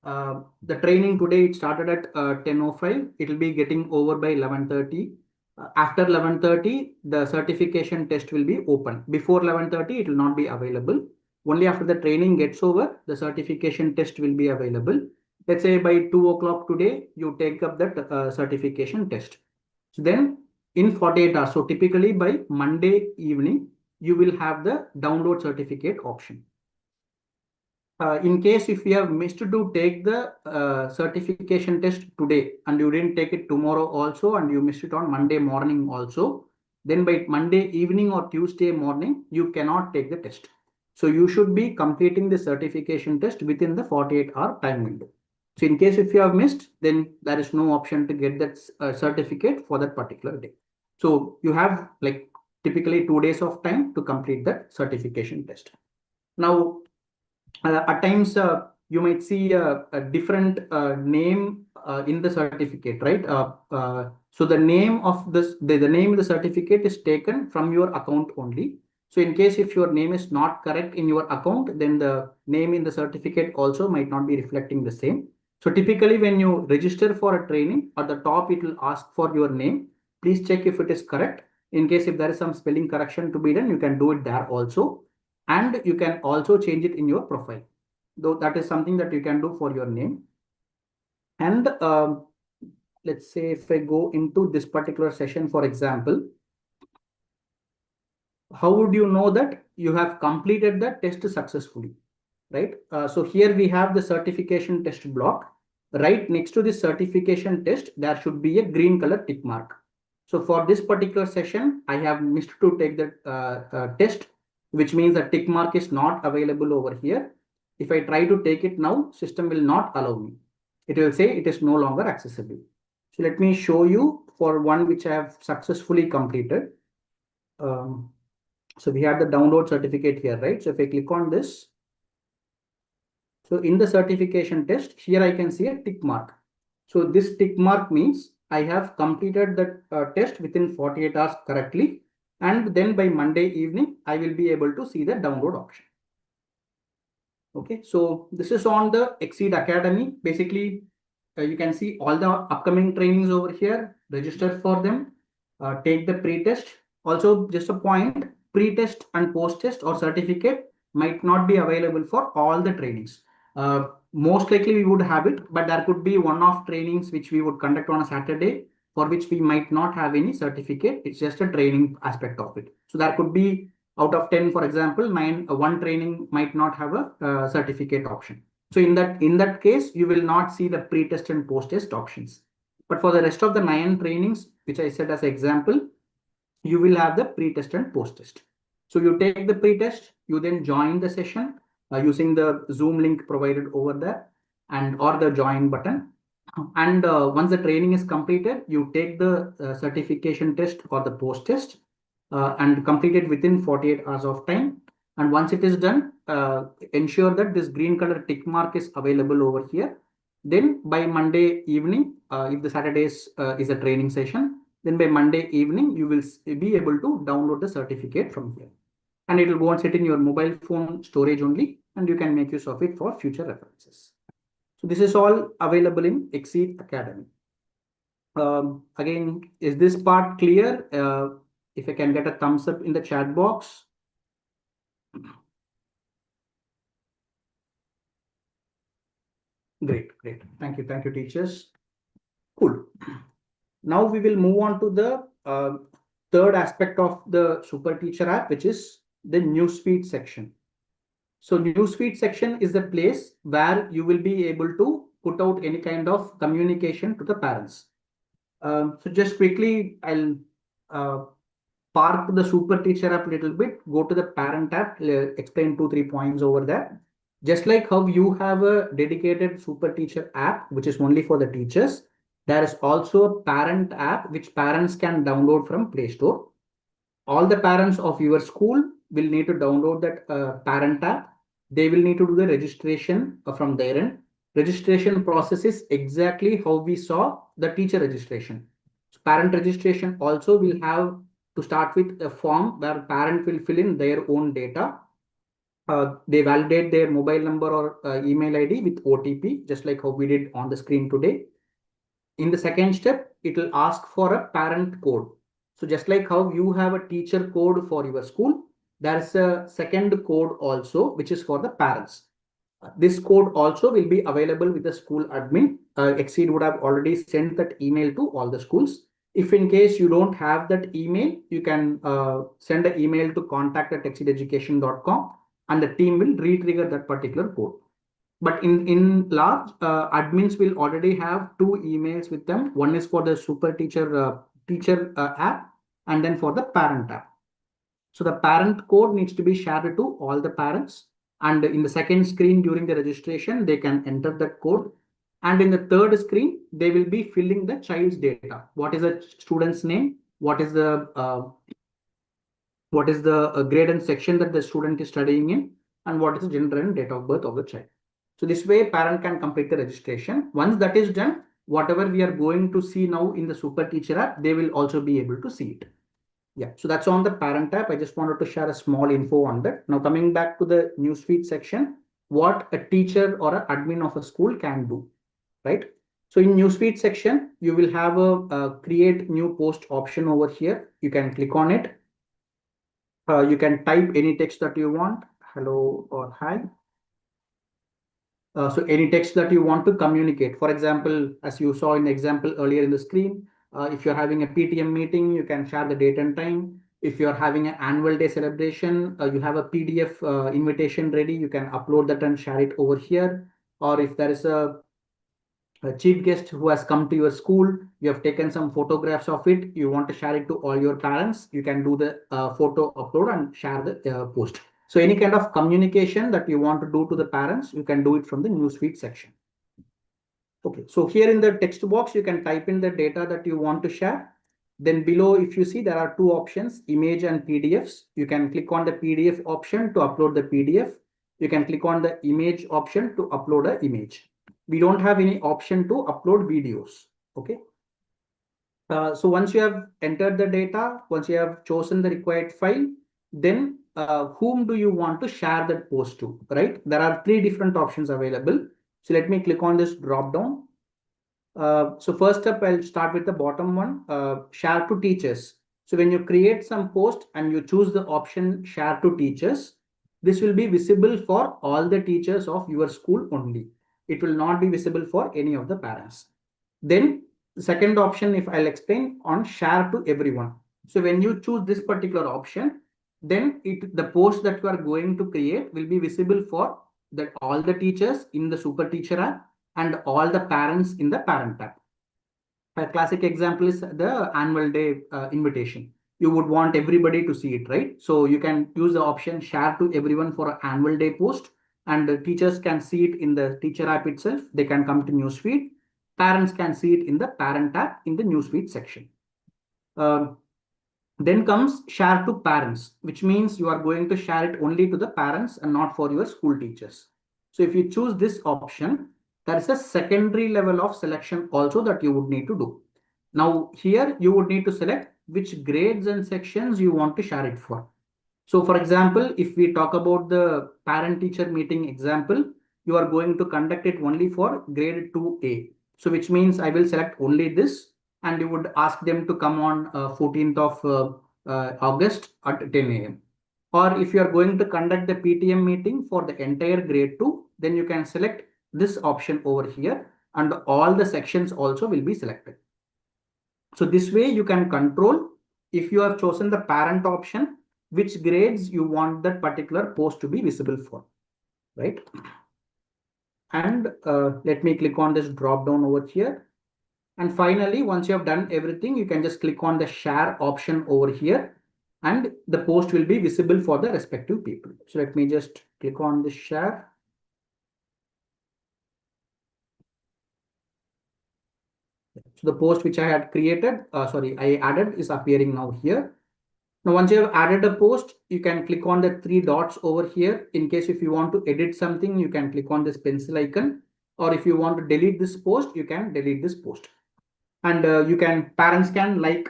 The training today, it started at 10:05. It will be getting over by 11:30. After 11:30, the certification test will be open. Before 11:30, it will not be available. Only after the training gets over, the certification test will be available. Let's say by 2 o'clock today, you take up that certification test. So then in 48 hours, so typically by Monday evening, you will have the download certificate option. In case if you have missed to take the certification test today and you didn't take it tomorrow also and you missed it on Monday morning also, then by Monday evening or Tuesday morning, you cannot take the test. So you should be completing the certification test within the 48-hour time window. So in case if you have missed, then there is no option to get that certificate for that particular day. So you have like typically 2 days of time to complete that certification test. Now, at times you might see a different name in the certificate, right? So the name of this, the name of the certificate is taken from your account only. So in case if your name is not correct in your account, then the name in the certificate also might not be reflecting the same. So typically when you register for a training, at the top it will ask for your name. please check if it is correct. In case if there is some spelling correction to be done, you can do it there also. And you can also change it in your profile. Though that is something that you can do for your name. And let's say if I go into this particular session, for example, how would you know that you have completed the test successfully, right? So here we have the certification test block. Right next to this certification test, there should be a green color tick mark. So for this particular session, I have missed to take the test, which means the tick mark is not available over here. If I try to take it now, system will not allow me. It will say it is no longer accessible. So let me show you for one which I have successfully completed. So we have the download certificate here, right? So if I click on this, so in the certification test, here I can see a tick mark. So this tick mark means I have completed the test within 48 hours correctly. And then by Monday evening, I will be able to see the download option. Okay, so this is on the Exceed Academy. Basically, you can see all the upcoming trainings over here, register for them, take the pre-test. Also, just a point, pre-test and post-test or certificate might not be available for all the trainings. Most likely we would have it, but there could be one-off trainings which we would conduct on a Saturday for which we might not have any certificate. It's just a training aspect of it. So there could be out of 10, for example, one training might not have a certificate option. So in that case, you will not see the pre-test and post-test options. But for the rest of the 9 trainings, which I said as an example, you will have the pre-test and post-test. So you take the pre-test, you then join the session using the Zoom link provided over there or the join button. And once the training is completed, you take the certification test or the post-test and complete it within 48 hours of time. And once it is done, ensure that this green color tick mark is available over here. Then by Monday evening, if the Saturday is a training session, then by Monday evening, you will be able to download the certificate from here. And it will go and sit in your mobile phone storage only, and you can make use of it for future references. So this is all available in Exceed Academy. Again, is this part clear? If I can get a thumbs up in the chat box. Great. Thank you, teachers. Cool. Now we will move on to the third aspect of the SuperTeacher app, which is the newsfeed section. So newsfeed section is the place where you will be able to put out any kind of communication to the parents. So just quickly, I'll park the SuperTeacher app a little bit, go to the parent app, explain 2-3 points over there. Just like how you have a dedicated SuperTeacher app, which is only for the teachers, there is also a parent app which parents can download from Play Store. All the parents of your school will need to download that parent app. They will need to do the registration from their end. Registration process is exactly how we saw the teacher registration. So parent registration also will have to start with a form where parent will fill in their own data. They validate their mobile number or email ID with OTP, just like how we did on the screen today. In the second step, it will ask for a parent code. So just like how you have a teacher code for your school, there's a second code also, which is for the parents. This code also will be available with the school admin. Exceed would have already sent that email to all the schools. If in case you don't have that email, you can send an email to contact@exceededucation.com and the team will re-trigger that particular code. But in large, admins will already have 2 emails with them. One is for the SuperTeacher teacher app and then for the parent app. So the parent code needs to be shared to all the parents. And in the second screen during the registration, they can enter that code. And in the third screen, they will be filling the child's data. What is the student's name? What is the grade and section that the student is studying in? And what is the gender and date of birth of the child? So this way, parent can complete the registration. Once that is done, whatever we are going to see now in the SuperTeacher app, they will also be able to see it. Yeah, so that's on the parent app. I just wanted to share a small info on that. Now coming back to the newsfeed section, what a teacher or an admin of a school can do, right? So in newsfeed section, you will have a create new post option over here. You can click on it. You can type any text that you want, hello or hi. So any text that you want to communicate. For example, as you saw in example earlier in the screen, if you're having a PTM meeting, you can share the date and time. If you're having an annual day celebration, you have a PDF invitation ready, you can upload that and share it over here. Or if there is a chief guest who has come to your school, you have taken some photographs of it, you want to share it to all your parents, you can do the photo upload and share the post. So any kind of communication that you want to do to the parents, you can do it from the newsfeed section. Okay, so here in the text box, you can type in the data that you want to share. Then below, if you see, there are two options, image and PDFs. You can click on the PDF option to upload the PDF. You can click on the image option to upload an image. We don't have any option to upload videos. Okay. So once you have entered the data, once you have chosen the required file, then whom do you want to share that post to, right? There are three different options available. So let me click on this drop down. So first up, I'll start with the bottom one, share to teachers. So when you create some post and you choose the option share to teachers, this will be visible for all the teachers of your school only. It will not be visible for any of the parents. Then the second option, if I'll explain on share to everyone. So when you choose this particular option, then the post that you are going to create will be visible for all the teachers in the SuperTeacher app and all the parents in the parent app. A classic example is the annual day invitation. You would want everybody to see it, right? So you can use the option share to everyone for an annual day post, and the teachers can see it in the teacher app itself. They can come to newsfeed. Parents can see it in the parent app in the newsfeed section. Then comes share to parents, which means you are going to share it only to the parents and not for your school teachers. So if you choose this option, there is a secondary level of selection also that you would need to do. Now here you would need to select which grades and sections you want to share it for. So for example, if we talk about the parent teacher meeting example, you are going to conduct it only for grade 2A. So which means I will select only this, and you would ask them to come on 14th of August at 10 a.m. Or if you are going to conduct the PTM meeting for the entire grade 2, then you can select this option over here, and all the sections also will be selected. So this way you can control, if you have chosen the parent option, which grades you want that particular post to be visible for, right? And let me click on this drop down over here. And finally, once you have done everything, you can just click on the share option over here, and the post will be visible for the respective people. So let me just click on the share. So the post which I had created, I added, is appearing now here. Now, once you have added a post, you can click on the three dots over here. In case if you want to edit something, you can click on this pencil icon. Or if you want to delete this post, you can delete this post. And parents can like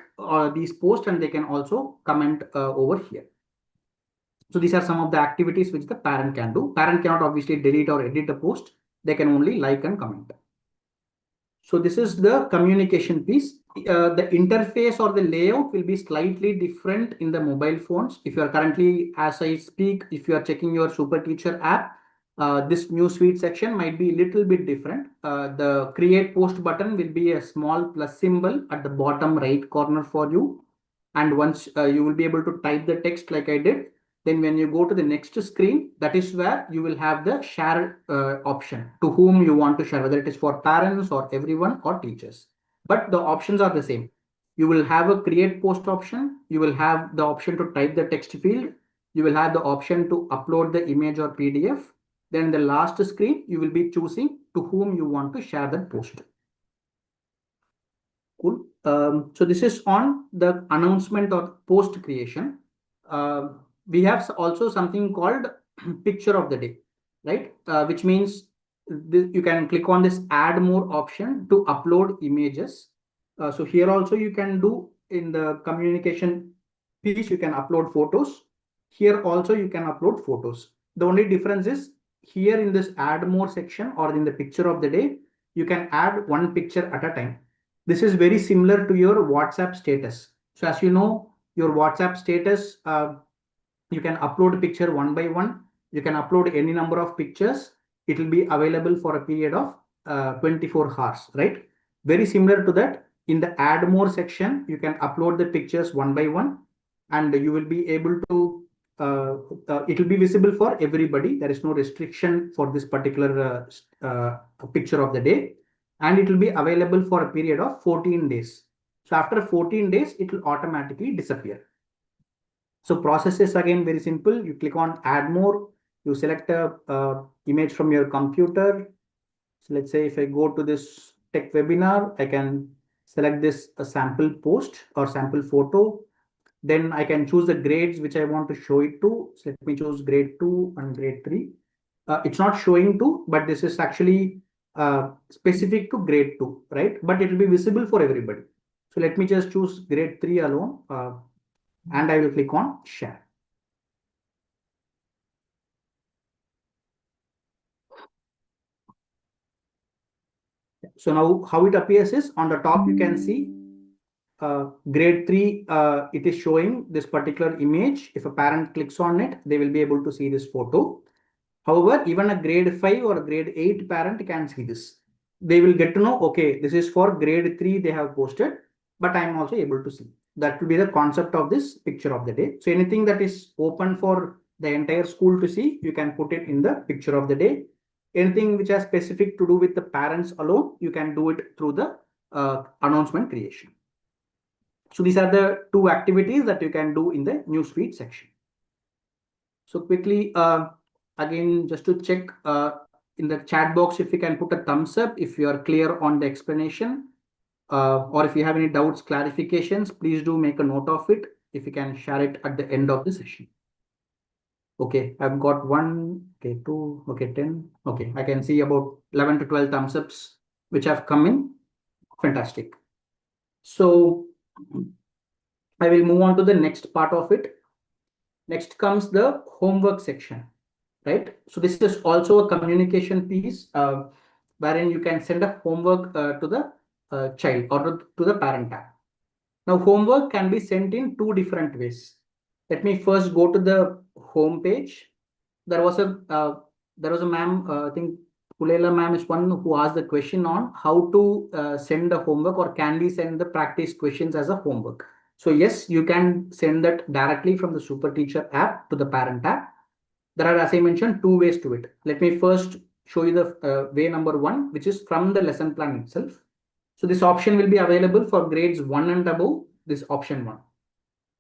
these posts, and they can also comment over here. So these are some of the activities which the parent can do. Parent cannot obviously delete or edit the post. They can only like and comment. So this is the communication piece. The interface or the layout will be slightly different in the mobile phones. If you are currently, as I speak, if you are checking your SuperTeacher app, this newsfeed section might be a little bit different. The create post button will be a small plus symbol at the bottom right corner for you. And once you will be able to type the text like I did, then when you go to the next screen, that is where you will have the share option to whom you want to share, whether it is for parents or everyone or teachers. But the options are the same. You will have a create post option. You will have the option to type the text field. You will have the option to upload the image or PDF. Then the last screen, you will be choosing to whom you want to share that post. Cool. So this is on the announcement or post creation. We have also something called picture of the day, right? Which means you can click on this add more option to upload images. So here also you can do in the communication piece, you can upload photos. Here also you can upload photos. The only difference is here in this add more section or in the picture of the day, you can add one picture at a time. This is very similar to your WhatsApp status. So as you know, your WhatsApp status, you can upload picture one by one. You can upload any number of pictures. It will be available for a period of 24 hours, right? Very similar to that. In the add more section, you can upload the pictures one by one, and you will be able to it will be visible for everybody. There is no restriction for this particular picture of the day, and it will be available for a period of 14 days. So after 14 days, it will automatically disappear. So process is again very simple. You click on add more, you select a image from your computer. So let's say if I go to this tech webinar, I can select this a sample post or sample photo. Then I can choose the grades which I want to show it to. So let me choose grade 2 and grade 3. It's not showing to, but this is actually specific to grade 2, right? But it will be visible for everybody. So let me just choose grade 3 alone, and I will click on share. So now how it appears is on the top, you can see grade 3, it is showing this particular image. If a parent clicks on it, they will be able to see this photo. However, even a grade 5 or a grade 8 parent can see this. They will get to know, okay, this is for grade 3 they have posted, but I am also able to see. That will be the concept of this picture of the day. So anything that is open for the entire school to see, you can put it in the picture of the day. Anything which has specific to do with the parents alone, you can do it through the announcement creation. So these are the two activities that you can do in the newsfeed section. So quickly, again, just to check in the chat box, if you can put a thumbs up if you are clear on the explanation, or if you have any doubts, clarifications, please do make a note of it. If you can share it at the end of the session. Okay, I've got 1, okay, 2, okay, 10. Okay, I can see about 11 to 12 thumbs ups which have come in. Fantastic. So I will move on to the next part of it. Next comes the homework section, right? So this is also a communication piece wherein you can send a homework to the child or to the parent tab. Now, homework can be sent in two different ways. Let me first go to the home page. There was a ma'am, I think Pulela ma'am is one who asked the question on how to send the homework, or can we send the practice questions as a homework. So yes, you can send that directly from the SuperTeacher app to the parent tab. There are, as I mentioned, two ways to it. Let me first show you the way number 1, which is from the lesson plan itself. So this option will be available for grades 1 and above, this option 1,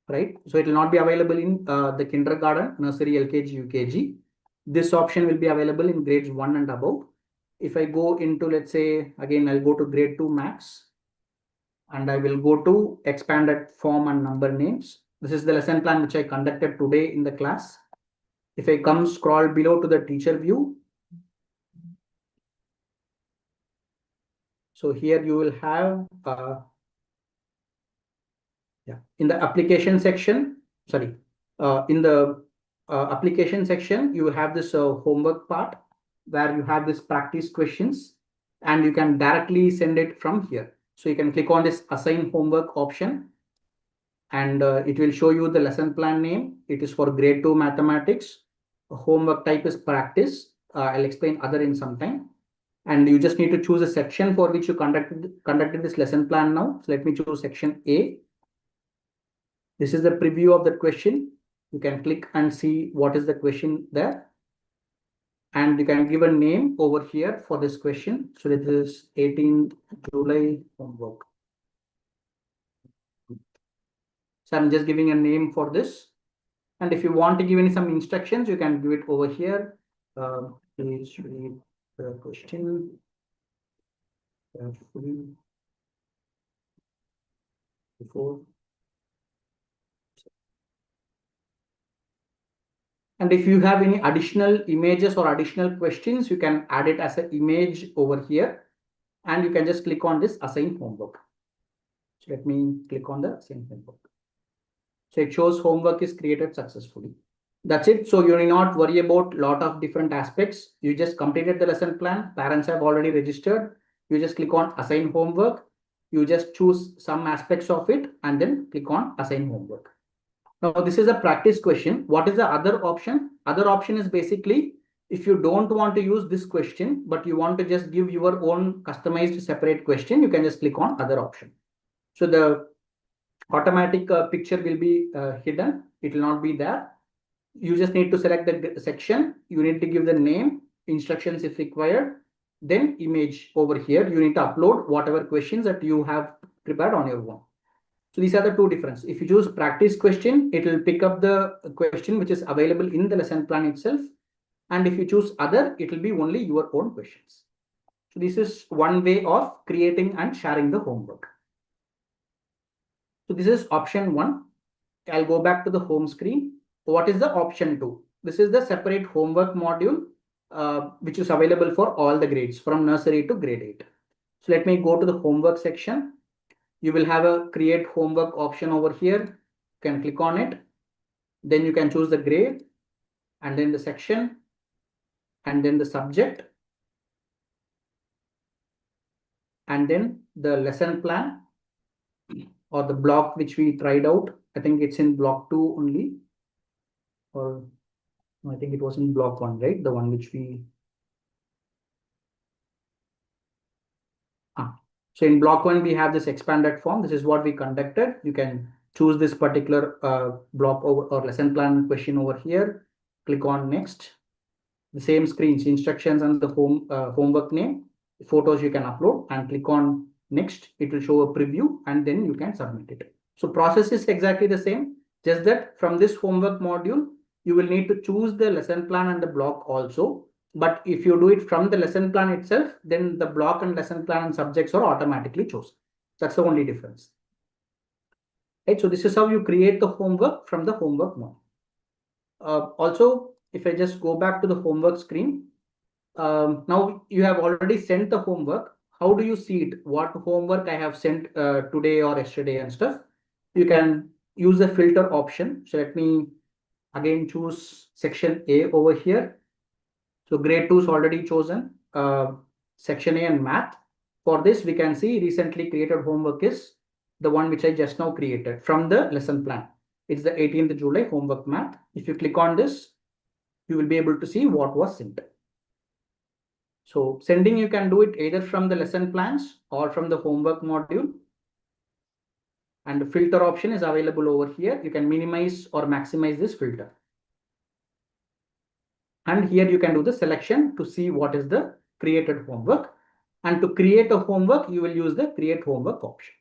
right? So it will not be available in the kindergarten, nursery, LKG, UKG. This option will be available in grades 1 and above. If I go into, let's say, again, I'll go to grade 2 max, and I will go to expanded form and number names. This is the lesson plan which I conducted today in the class. If I come scroll below to the teacher view, so here you will have in the application section, sorry, in the application section, you have this homework part where you have this practice questions, and you can directly send it from here. So you can click on this assign homework option, and it will show you the lesson plan name. It is for grade 2 mathematics. Homework type is practice. I'll explain other in some time. And you just need to choose a section for which you conducted this lesson plan now. So let me choose section A. This is the preview of the question. You can click and see what is the question there. And you can give a name over here for this question. So this is 18 July homework. So I'm just giving a name for this. And if you want to give any some instructions, you can give it over here. Please read the question carefully before. And if you have any additional images or additional questions, you can add it as an image over here. And you can just click on this assign homework. So let me click on the assign homework. So it shows homework is created successfully. That's it. So you need not worry about a lot of different aspects. You just completed the lesson plan. Parents have already registered. You just click on assign homework. You just choose some aspects of it and then click on assign homework. Now this is a practice question. What is the other option? Other option is basically if you don't want to use this question, but you want to just give your own customized separate question, you can just click on other option. So the automatic picture will be hidden. It will not be there. You just need to select the section. You need to give the name, instructions if required, then image over here. You need to upload whatever questions that you have prepared on your own. So these are the two differences. If you choose practice question, it will pick up the question which is available in the lesson plan itself. And if you choose other, it will be only your own questions. So this is one way of creating and sharing the homework. So this is option 1. I'll go back to the home screen. What is the option 2? This is the separate homework module, which is available for all the grades from nursery to grade 8. So let me go to the homework section. You will have a create homework option over here. You can click on it. Then you can choose the grade and then the section and then the subject and then the lesson plan or the block which we tried out. I think it's in block 2 only, or I think it was in block 1, right? The one which we so in block 1 we have this expanded form. This is what we conducted. You can choose this particular block or lesson plan question over here. Click on next. The same screens, instructions and the homework name, photos you can upload, and click on next. It will show a preview and then you can submit it. So process is exactly the same, just that from this homework module, you will need to choose the lesson plan and the block also. But if you do it from the lesson plan itself, then the block and lesson plan and subjects are automatically chosen. That's the only difference. Right, so this is how you create the homework from the homework module. Also, if I just go back to the homework screen, now you have already sent the homework. How do you see it? What homework I have sent today or yesterday and stuff? You can use the filter option. So let me again choose section A over here. So grade 2 is already chosen. Section A and math. For this, we can see recently created homework is the one which I just now created from the lesson plan. It's the 18th July homework math. If you click on this, you will be able to see what was sent. So sending, you can do it either from the lesson plans or from the homework module. And the filter option is available over here. You can minimize or maximize this filter. And here you can do the selection to see what is the created homework. And to create a homework, you will use the create homework option.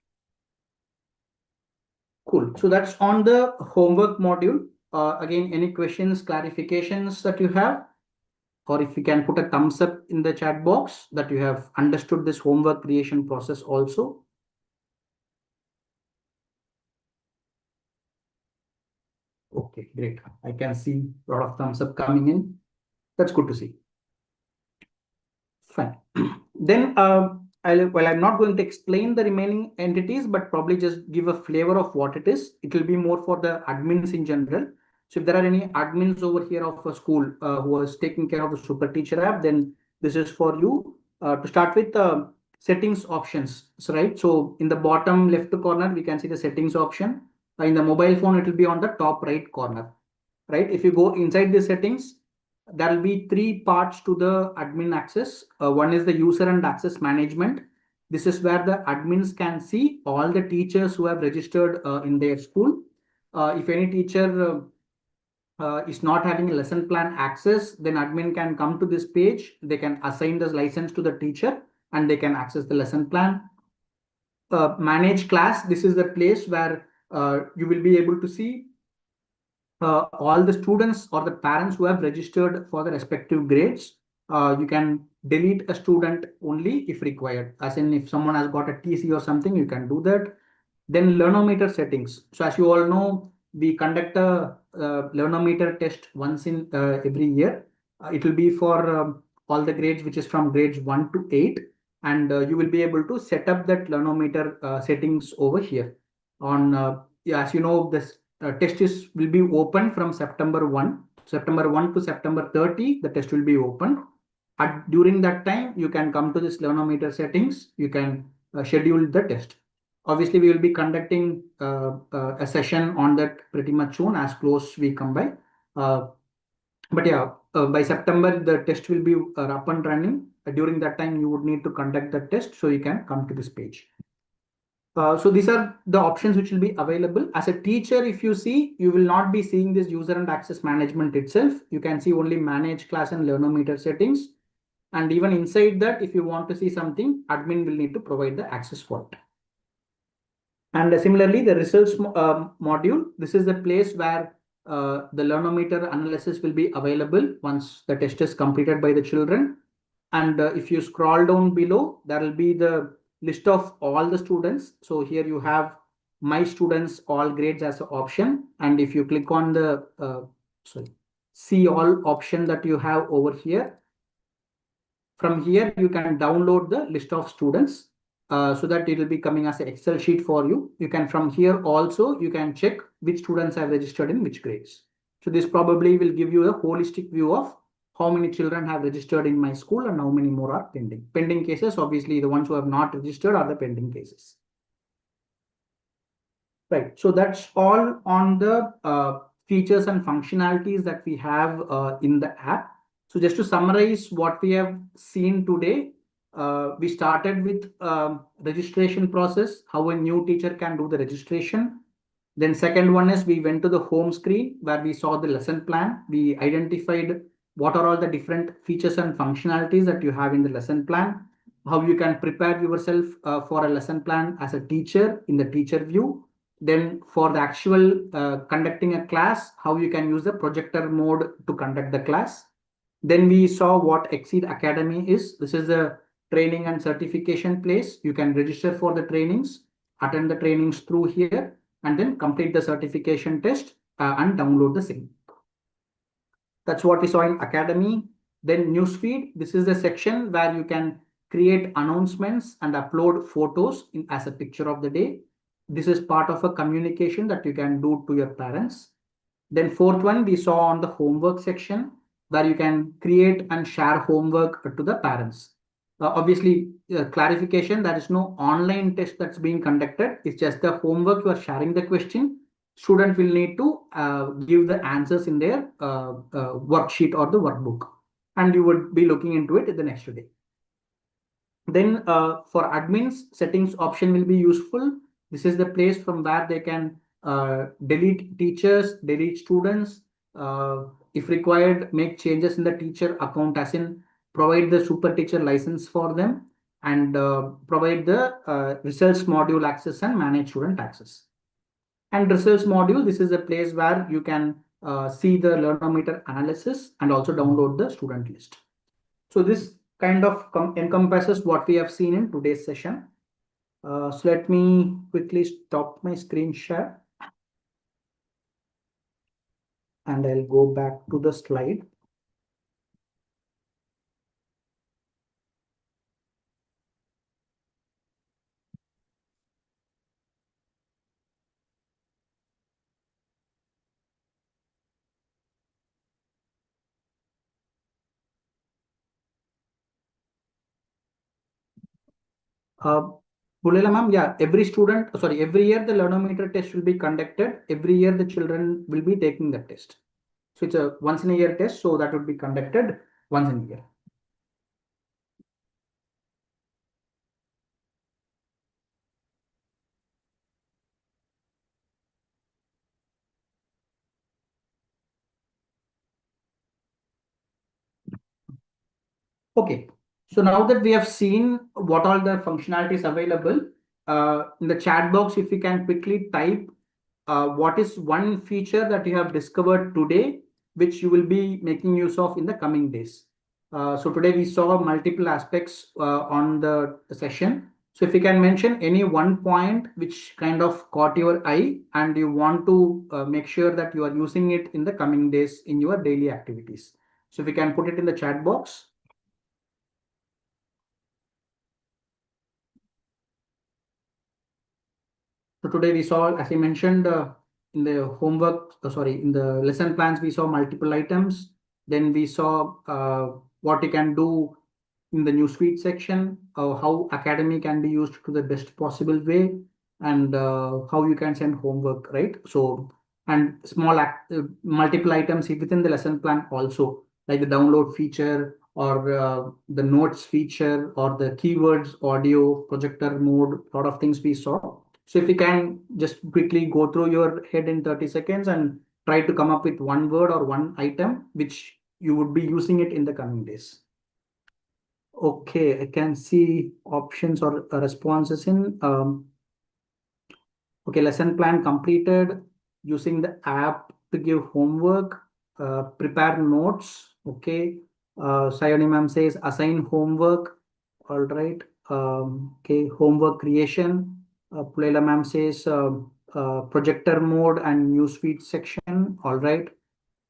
Cool. So that's on the homework module. Again, any questions, clarifications that you have? Or if you can put a thumbs up in the chat box that you have understood this homework creation process also. Okay, great. I can see a lot of thumbs up coming in. That's good to see. Fine. Then, I'm not going to explain the remaining entities, but probably just give a flavor of what it is. It will be more for the admins in general. So if there are any admins over here of a school who is taking care of the SuperTeacher app, then this is for you. To start with settings options, so, right? So in the bottom left corner, we can see the settings option. In the mobile phone, it will be on the top right corner, right? If you go inside the settings, there will be 3 parts to the admin access. One is the user and access management. This is where the admins can see all the teachers who have registered in their school. If any teacher is not having a lesson plan access, then admin can come to this page. They can assign this license to the teacher and they can access the lesson plan. Manage class. This is the place where you will be able to see all the students or the parents who have registered for the respective grades. You can delete a student only if required, as in if someone has got a TC or something, you can do that. Then learnometer settings. So as you all know, we conduct a learnometer test once in every year. It will be for all the grades, which is from grades 1 to 8. And you will be able to set up that learnometer settings over here. On as you know, this test will be open from September 1 to September 30. The test will be open. during that time, you can come to this learnometer settings. You can schedule the test. Obviously, we will be conducting a session on that pretty much soon as close we come by. But yeah, by September, the test will be up and running. During that time, you would need to conduct the test so you can come to this page. So these are the options which will be available. As a teacher, if you see, you will not be seeing this user and access management itself. You can see only manage class and learnometer settings. And even inside that, if you want to see something, admin will need to provide the access for it. And similarly, the results module, this is the place where the learnometer analysis will be available once the test is completed by the children. And if you scroll down below, there will be the list of all the students. So here you have my students, all grades as an option. And if you click on the see all option that you have over here, from here you can download the list of students so that it will be coming as an Excel sheet for you. You can from here also, you can check which students have registered in which grades. So this probably will give you a holistic view of how many children have registered in my school and how many more are pending. Pending cases, obviously the ones who have not registered are the pending cases. Right, so that's all on the features and functionalities that we have in the app. So just to summarize what we have seen today, we started with registration process, how a new teacher can do the registration. Then second one is we went to the home screen where we saw the lesson plan. We identified what are all the different features and functionalities that you have in the lesson plan, how you can prepare yourself for a lesson plan as a teacher in the teacher view. Then for the actual conducting a class, how you can use the projector mode to conduct the class. Then we saw what Exceed Academy is. This is a training and certification place. You can register for the trainings, attend the trainings through here, and then complete the certification test and download the same. That's what we saw in Academy. Then Newsfeed. This is the section where you can create announcements and upload photos as a picture of the day. This is part of a communication that you can do to your parents. Then fourth one, we saw on the homework section where you can create and share homework to the parents. Obviously, clarification, there is no online test that's being conducted. It's just the homework, you are sharing the question. Student will need to give the answers in their worksheet or the workbook. And you would be looking into it the next day. Then for admins, settings option will be useful. This is the place from where they can delete teachers, delete students, if required, make changes in the teacher account, as in provide the SuperTeacher license for them, and provide the results module access and manage student access. And results module, this is a place where you can see the learnometer analysis and also download the student list. So this kind of encompasses what we have seen in today's session. So let me quickly stop my screen share. And I'll go back to the slide. Bulela ma'am, yeah, every year the learnometer test will be conducted. Every year the children will be taking the test. So it's a once in a year test, so that would be conducted once in a year. Okay, so now that we have seen what all the functionalities available, in the chat box, if you can quickly type what is one feature that you have discovered today, which you will be making use of in the coming days. So today we saw multiple aspects on the session. So if you can mention any one point which kind of caught your eye and you want to make sure that you are using it in the coming days in your daily activities. So if you can put it in the chat box. So today we saw, as I mentioned, in the homework, in the lesson plans, we saw multiple items. Then we saw what you can do in the newsfeed section, how Academy can be used to the best possible way, and how you can send homework, right? So, and multiple items within the lesson plan also, like the download feature or the notes feature or the keywords, audio, projector mode, a lot of things we saw. So if you can just quickly go through your head in 30 seconds and try to come up with one word or one item which you would be using it in the coming days. Okay, I can see options or responses in. Okay, lesson plan completed, using the app to give homework, prepare notes. Okay, Sayoni ma'am says assign homework. All right. Okay, homework creation. Pulela ma'am says projector mode and newsfeed section. All right.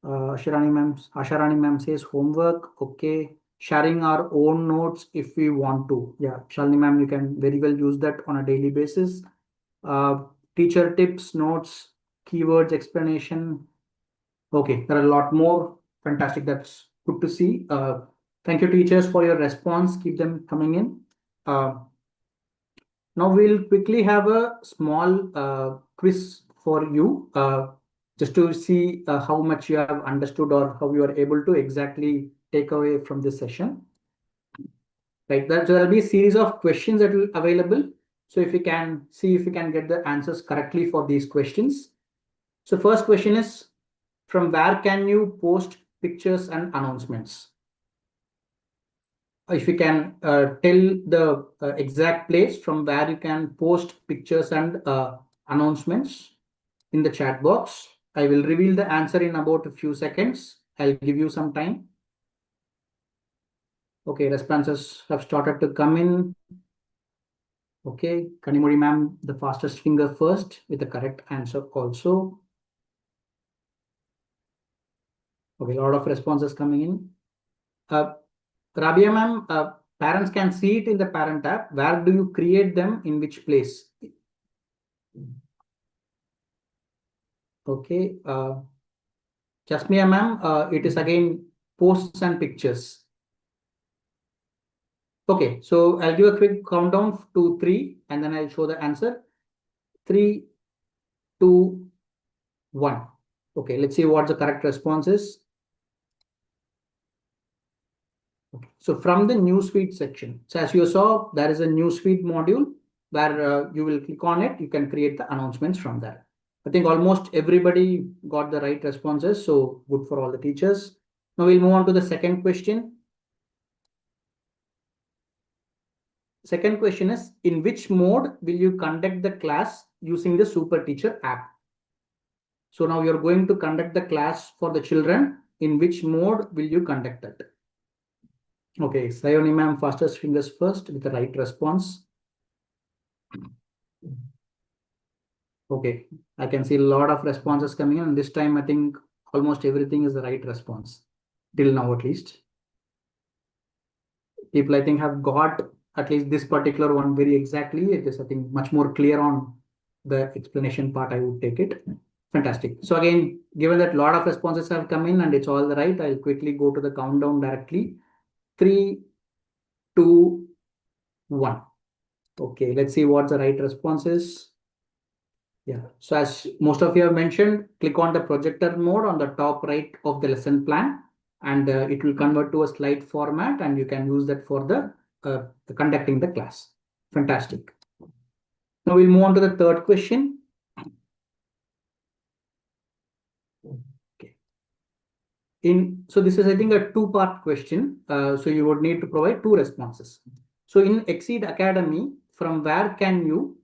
Asharani ma'am says homework. Okay. Sharing our own notes if we want to. Yeah, Shalini ma'am, you can very well use that on a daily basis. Uh, Teacher tips, notes, keywords, explanation. Okay, there are a lot more. Fantastic. That's good to see. Thank you, teachers, for your response. Keep them coming in. Now we'll quickly have a small quiz for you, just to see how much you have understood or how you are able to exactly take away from this session. Right, so there'll be a series of questions that will available. So if you can see if you can get the answers correctly for these questions. So first question is, from where can you post pictures and announcements? If you can tell the exact place from where you can post pictures and announcements in the chat box. I will reveal the answer in about a few seconds. I'll give you some time. Okay, responses have started to come in. Okay, Kanimori ma'am, the fastest finger first with the correct answer also. Okay, a lot of responses coming in. Rabia ma'am, parents can see it in the parent app. Where do you create them? In which place? Okay. Jasmia ma'am, it is again posts and pictures. Okay, so I'll give a quick countdown to 3 and then I'll show the answer. 3, 2, 1. Okay, let's see what the correct response is. Okay. So from the newsfeed section, so as you saw, there is a newsfeed module where you will click on it. You can create the announcements from there. I think almost everybody got the right responses, so good for all the teachers. Now we'll move on to the second question. Second question is, in which mode will you conduct the class using the SuperTeacher app? So now you're going to conduct the class for the children. In which mode will you conduct it? Okay, Sayoni ma'am, fastest fingers first with the right response. Okay, I can see a lot of responses coming in. And this time, I think almost everything is the right response, till now at least. People, I think, have got at least this particular one very exactly. It is, I think, much more clear on the explanation part. I would take it. Fantastic. So again, given that a lot of responses have come in and it's all the right, I'll quickly go to the countdown directly. 3, 2, 1. Okay, let's see what the right response is. Yeah, so as most of you have mentioned, click on the projector mode on the top right of the lesson plan, and it will convert to a slide format, and you can use that for the conducting the class. Fantastic. Now we'll move on to the third question. Okay. So this is, I think, a two-part question. So you would need to provide 2 responses. So in Exceed Academy, from where can you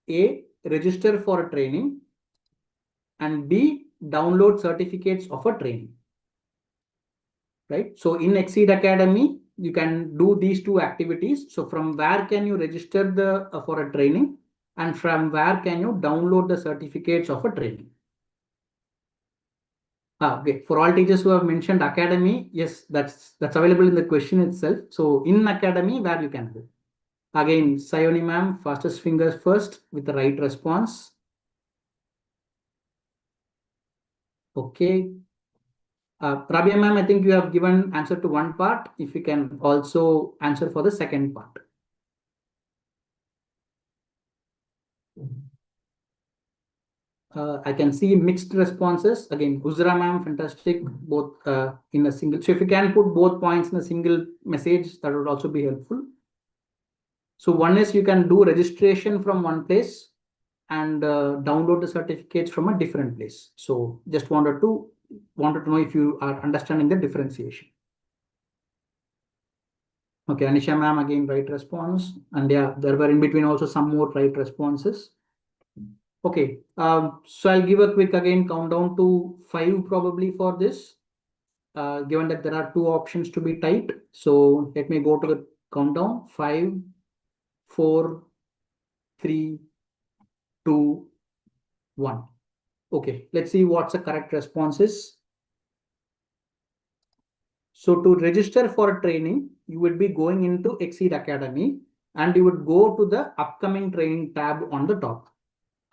A, register for a training, and B, download certificates of a training? Right? So in Exceed Academy, you can do these 2 activities. So from where can you register the for a training, and from where can you download the certificates of a training? Okay, for all teachers who have mentioned Academy, yes, that's available in the question itself. So in Academy, where you can do. Again, Sayoni ma'am, fastest fingers first with the right response. Okay. Rabia ma'am, I think you have given answer to one part. If you can also answer for the second part. I can see mixed responses. Again, Uzra ma'am, fantastic, both in a single. So if you can put both points in a single message, that would also be helpful. So one is you can do registration from one place and download the certificates from a different place. So just wanted to know if you are understanding the differentiation. Okay, Anisha ma'am, again, right response. And yeah, there were in between also some more right responses. Okay, so I'll give a quick again countdown to 5 probably for this, given that there are 2 options to be typed. So let me go to the countdown. 5, 4, 3, 2, 1. Okay, let's see what's the correct response is. So to register for training, you would be going into Exceed Academy and you would go to the upcoming training tab on the top.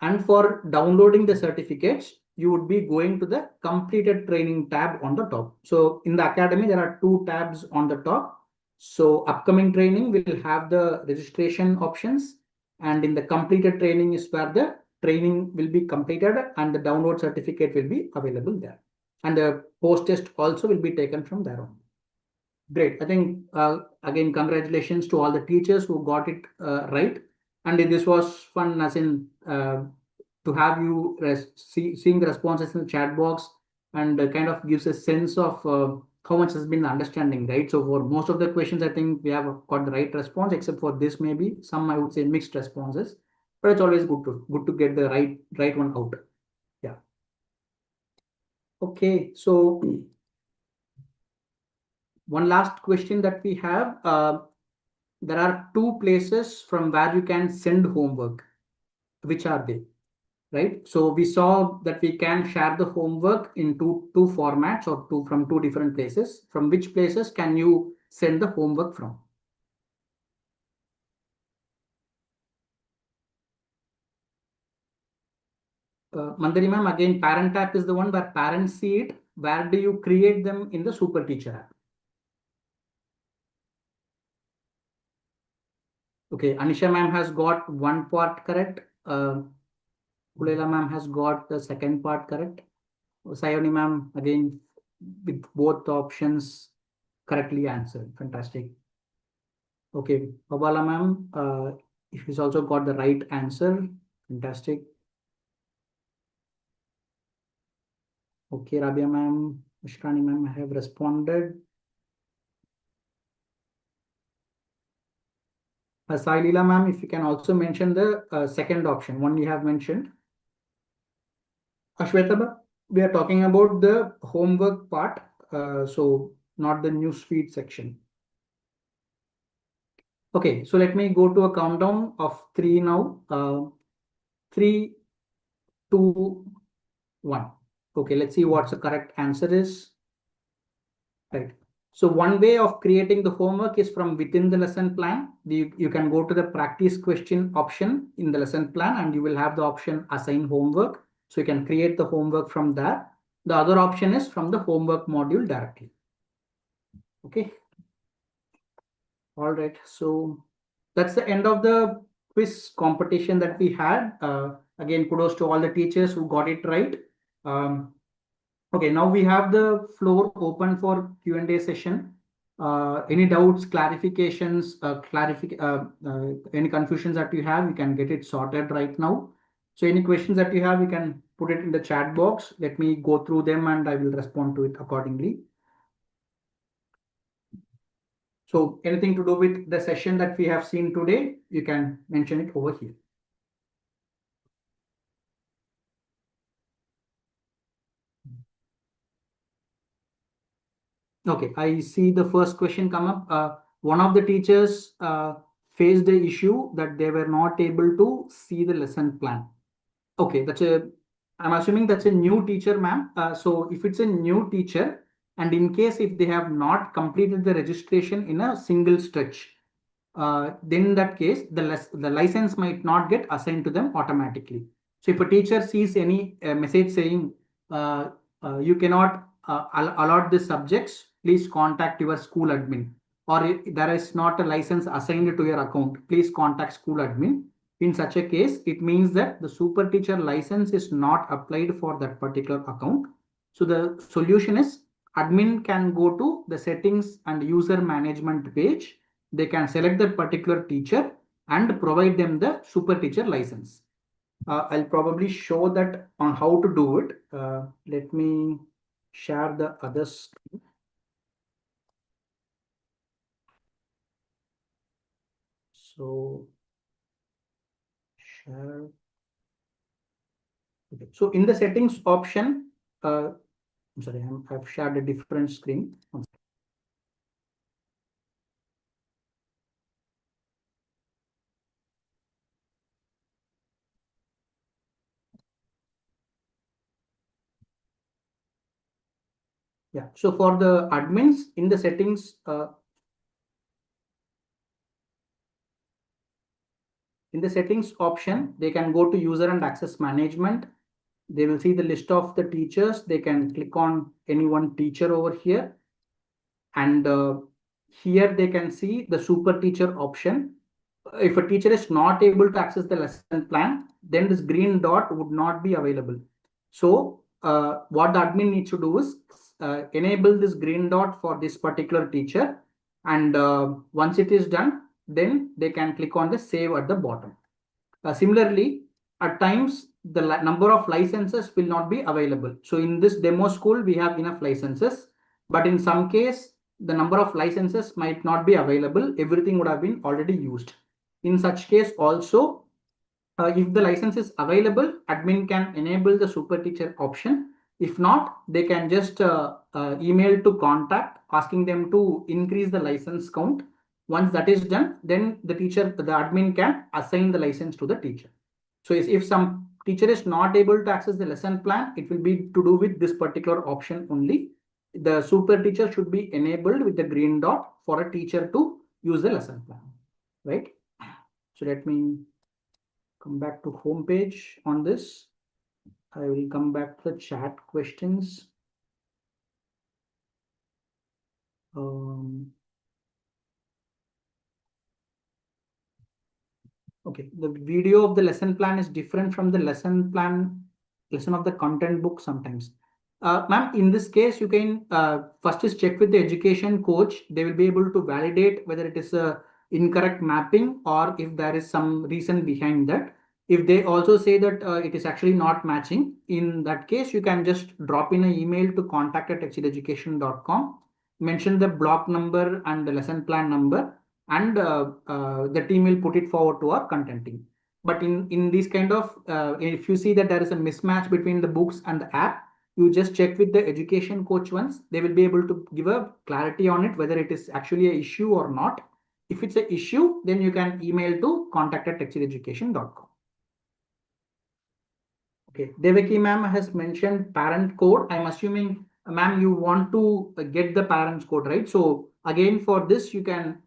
And for downloading the certificates, you would be going to the completed training tab on the top. So in the Academy, there are 2 tabs on the top. So upcoming training will have the registration options, and in the completed training is where the training will be completed and the download certificate will be available there. And the post test also will be taken from there on. Great. I think, again, congratulations to all the teachers who got it right. And this was fun, as in to have you seeing the responses in the chat box, and kind of gives a sense of how much has been the understanding, right? So for most of the questions, I think we have got the right response, except for this, maybe some I would say mixed responses. But it's always good to get the right one out. Yeah. Okay. So one last question that we have. There are 2 places from where you can send homework. Which are they? Right? So we saw that we can share the homework in two formats, or from 2 different places. From which places can you send the homework from? Mandari ma'am, again, parent app is the one where parents see it. Where do you create them in the SuperTeacher app? Okay, Anisha ma'am has got one part correct. Kulela ma'am has got the second part correct. Sayoni ma'am, again, with both options correctly answered. Fantastic. Okay, Babala ma'am, she's also got the right answer. Fantastic. Okay, Rabia ma'am, Mishkani ma'am have responded. Sailila ma'am, if you can also mention the second option, one you have mentioned. Ashweta, we are talking about the homework part, so not the newsfeed section. Okay, so let me go to a countdown of 3 now. 3, 2, 1. Okay, let's see what's the correct answer is. Right. So one way of creating the homework is from within the lesson plan. You can go to the practice question option in the lesson plan, and you will have the option assign homework. So you can create the homework from there. The other option is from the homework module directly. Okay. All right. So that's the end of the quiz competition that we had. Again, kudos to all the teachers who got it right. Okay, now we have the floor open for Q&A session. Any doubts, clarifications, any confusions that you have, you can get it sorted right now. So any questions that you have, you can put it in the chat box. Let me go through them and I will respond to it accordingly. So anything to do with the session that we have seen today, you can mention it over here. Okay, I see the first question come up. One of the teachers faced the issue that they were not able to see the lesson plan. Okay, I'm assuming that's a new teacher, ma'am. So if it's a new teacher, and in case if they have not completed the registration in a single stretch, then in that case, the license might not get assigned to them automatically. So if a teacher sees any message saying you cannot allot the subjects, please contact your school admin. Or if there is not a license assigned to your account, please contact school admin. In such a case, it means that the super teacher license is not applied for that particular account. So the solution is admin can go to the settings and user management page. They can select that particular teacher and provide them the super teacher license. I'll probably show that on how to do it. Let me share the other screen. So share. Okay. So in the settings option, I'm sorry, I've shared a different screen. Yeah. So for the admins in the settings, in the settings option, they can go to user and access management. They will see the list of the teachers. They can click on any one teacher over here. And here they can see the super teacher option. If a teacher is not able to access the lesson plan, then this green dot would not be available. So what the admin needs to do is enable this green dot for this particular teacher. And once it is done, then they can click on the save at the bottom. Similarly, at times the number of licenses will not be available. So in this demo school, we have enough licenses, but in some case, the number of licenses might not be available. Everything would have been already used. In such case also, if the license is available, admin can enable the super teacher option. If not, they can just email to contact asking them to increase the license count. Once that is done, then the admin can assign the license to the teacher. So if some teacher is not able to access the lesson plan, it will be to do with this particular option only. The super teacher should be enabled with the green dot for a teacher to use the lesson plan, right? So let me come back to home page on this. I will come back to the chat questions. Okay, the video of the lesson plan is different from the lesson of the content book sometimes. Ma'am, in this case, you can first is check with the education coach. They will be able to validate whether it is a incorrect mapping or if there is some reason behind that. If they also say that it is actually not matching, in that case, you can just drop in an email to contact@exceededucation.com, mention the block number and the lesson plan number, and the team will put it forward to our content team. But in these kind of, if you see that there is a mismatch between the books and the app, you just check with the education coach once. They will be able to give a clarity on it, whether it is actually an issue or not. If it's an issue, then you can email to contact@exceededucation.com. Okay, Devaki ma'am has mentioned parent code. I'm assuming, ma'am, you want to get the parents code, right? So again, for this, you can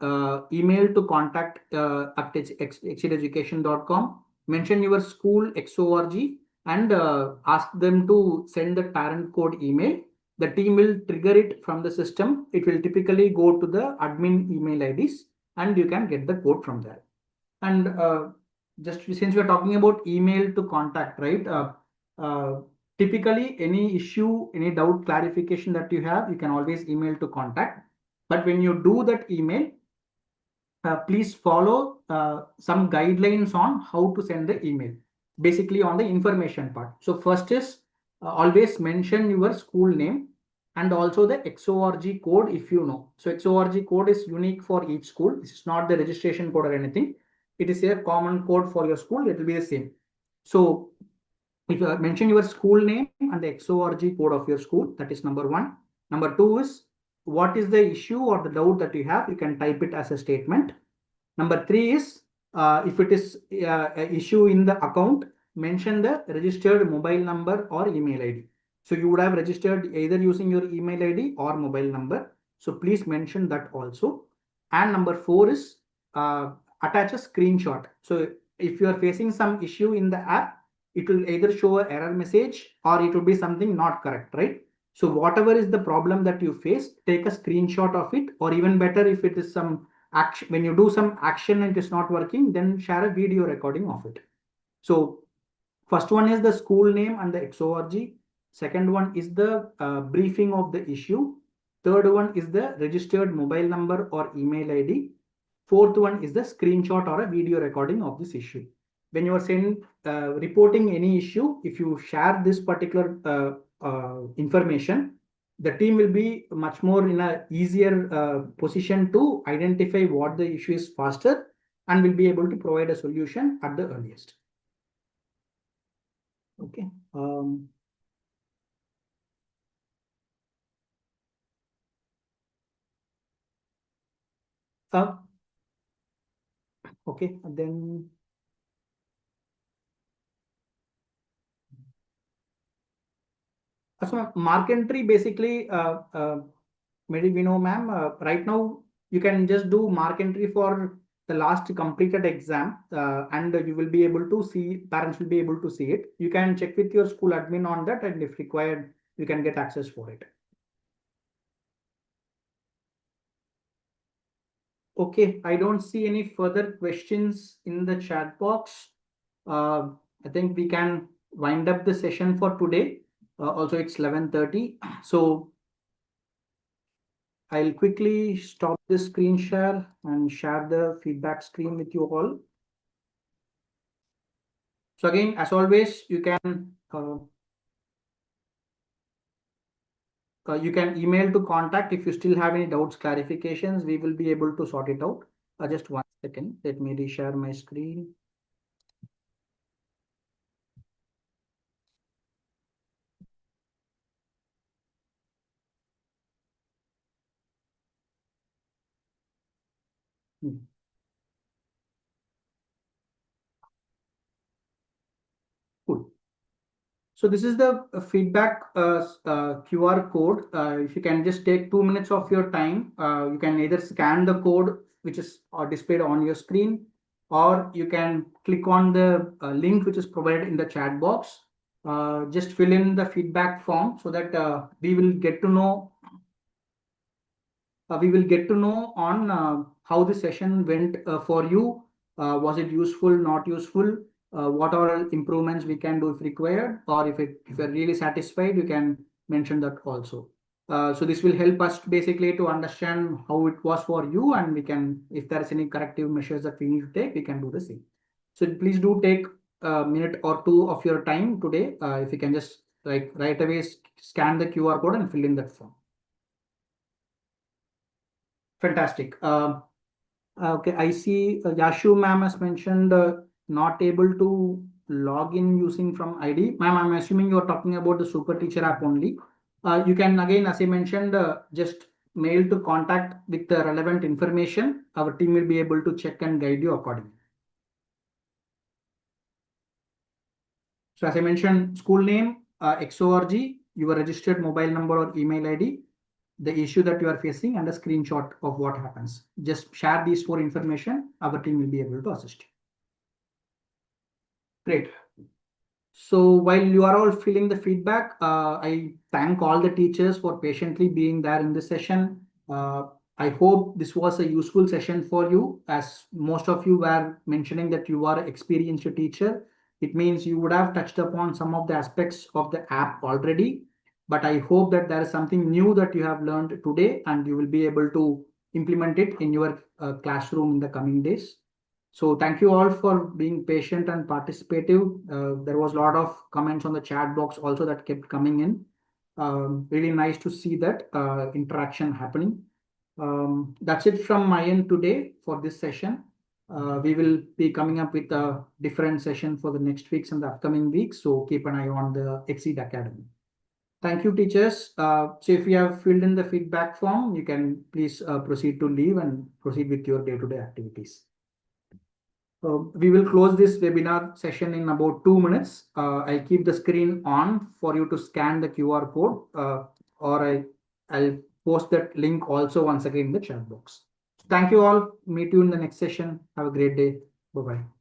email to contact@exceededucation.com, mention your school XORG, and ask them to send the parent code email. The team will trigger it from the system. It will typically go to the admin email IDs, and you can get the code from there. And just since we are talking about email to contact, right? Typically, any issue, any doubt, clarification that you have, you can always email to contact. But when you do that email, please follow some guidelines on how to send the email, basically on the information part. So first is always mention your school name and also the XORG code if you know. So XORG code is unique for each school. This is not the registration code or anything. It is a common code for your school. It will be the same. So if you mention your school name and the XORG code of your school, that is number one. Number two is what is the issue or the doubt that you have, you can type it as a statement. Number three is if it is an issue in the account, mention the registered mobile number or email ID. So you would have registered either using your email ID or mobile number. So please mention that also. And number four is attach a screenshot. So if you are facing some issue in the app, it will either show an error message or it will be something not correct, right? So whatever is the problem that you face, take a screenshot of it, or even better, if it is some action, when you do some action and it is not working, then share a video recording of it. So first one is the school name and the XORG. Second one is the briefing of the issue. Third one is the registered mobile number or email ID. Fourth one is the screenshot or a video recording of this issue. When you are reporting any issue, if you share this particular information, the team will be much more in a easier position to identify what the issue is faster and will be able to provide a solution at the earliest. Okay. Okay, then so mark entry basically, maybe we know, ma'am, right now you can just do mark entry for the last completed exam, and you will be able to see, parents will be able to see it. You can check with your school admin on that, and if required, you can get access for it. Okay, I don't see any further questions in the chat box. I think we can wind up the session for today. Also, it's 11:30. So I'll quickly stop the screen share and share the feedback screen with you all. So again, as always, you can email to contact if you still have any doubts, clarifications. We will be able to sort it out. Just 1 second. Let me reshare my screen. Cool. So this is the feedback QR code. If you can just take 2 minutes of your time, you can either scan the code which is displayed on your screen, or you can click on the link which is provided in the chat box. Just fill in the feedback form so that we will get to know on how the session went for you. Was it useful, not useful? What are improvements we can do if required, or if you're really satisfied, you can mention that also. So this will help us basically to understand how it was for you, and we can, if there's any corrective measures that we need to take, we can do the same. So please do take a minute or two of your time today. If you can just right away scan the QR code and fill in that form. Fantastic. Okay, I see Yashu ma'am has mentioned not able to log in using from ID. Ma'am, I'm assuming you're talking about the SuperTeacher app only. You can, again, as I mentioned, just mail to contact with the relevant information. Our team will be able to check and guide you accordingly. So as I mentioned, school name, XORG, your registered mobile number or email ID, the issue that you are facing, and a screenshot of what happens. Just share these 4 information. Our team will be able to assist you. Great. So while you are all filling the feedback, I thank all the teachers for patiently being there in this session. I hope this was a useful session for you, as most of you were mentioning that you are an experienced teacher. It means you would have touched upon some of the aspects of the app already, but I hope that there is something new that you have learned today, and you will be able to implement it in your classroom in the coming days. So thank you all for being patient and participative. There was a lot of comments on the chat box also that kept coming in. Really nice to see that interaction happening. That's it from my end today for this session. We will be coming up with a different session for the next weeks and the upcoming weeks. So keep an eye on the Exceed Academy. Thank you, teachers. So if you have filled in the feedback form, you can please proceed to leave and proceed with your day-to-day activities. We will close this webinar session in about 2 minutes. I'll keep the screen on for you to scan the QR code, or I'll post that link also once again in the chat box. Thank you all. Meet you in the next session. Have a great day. Bye-bye.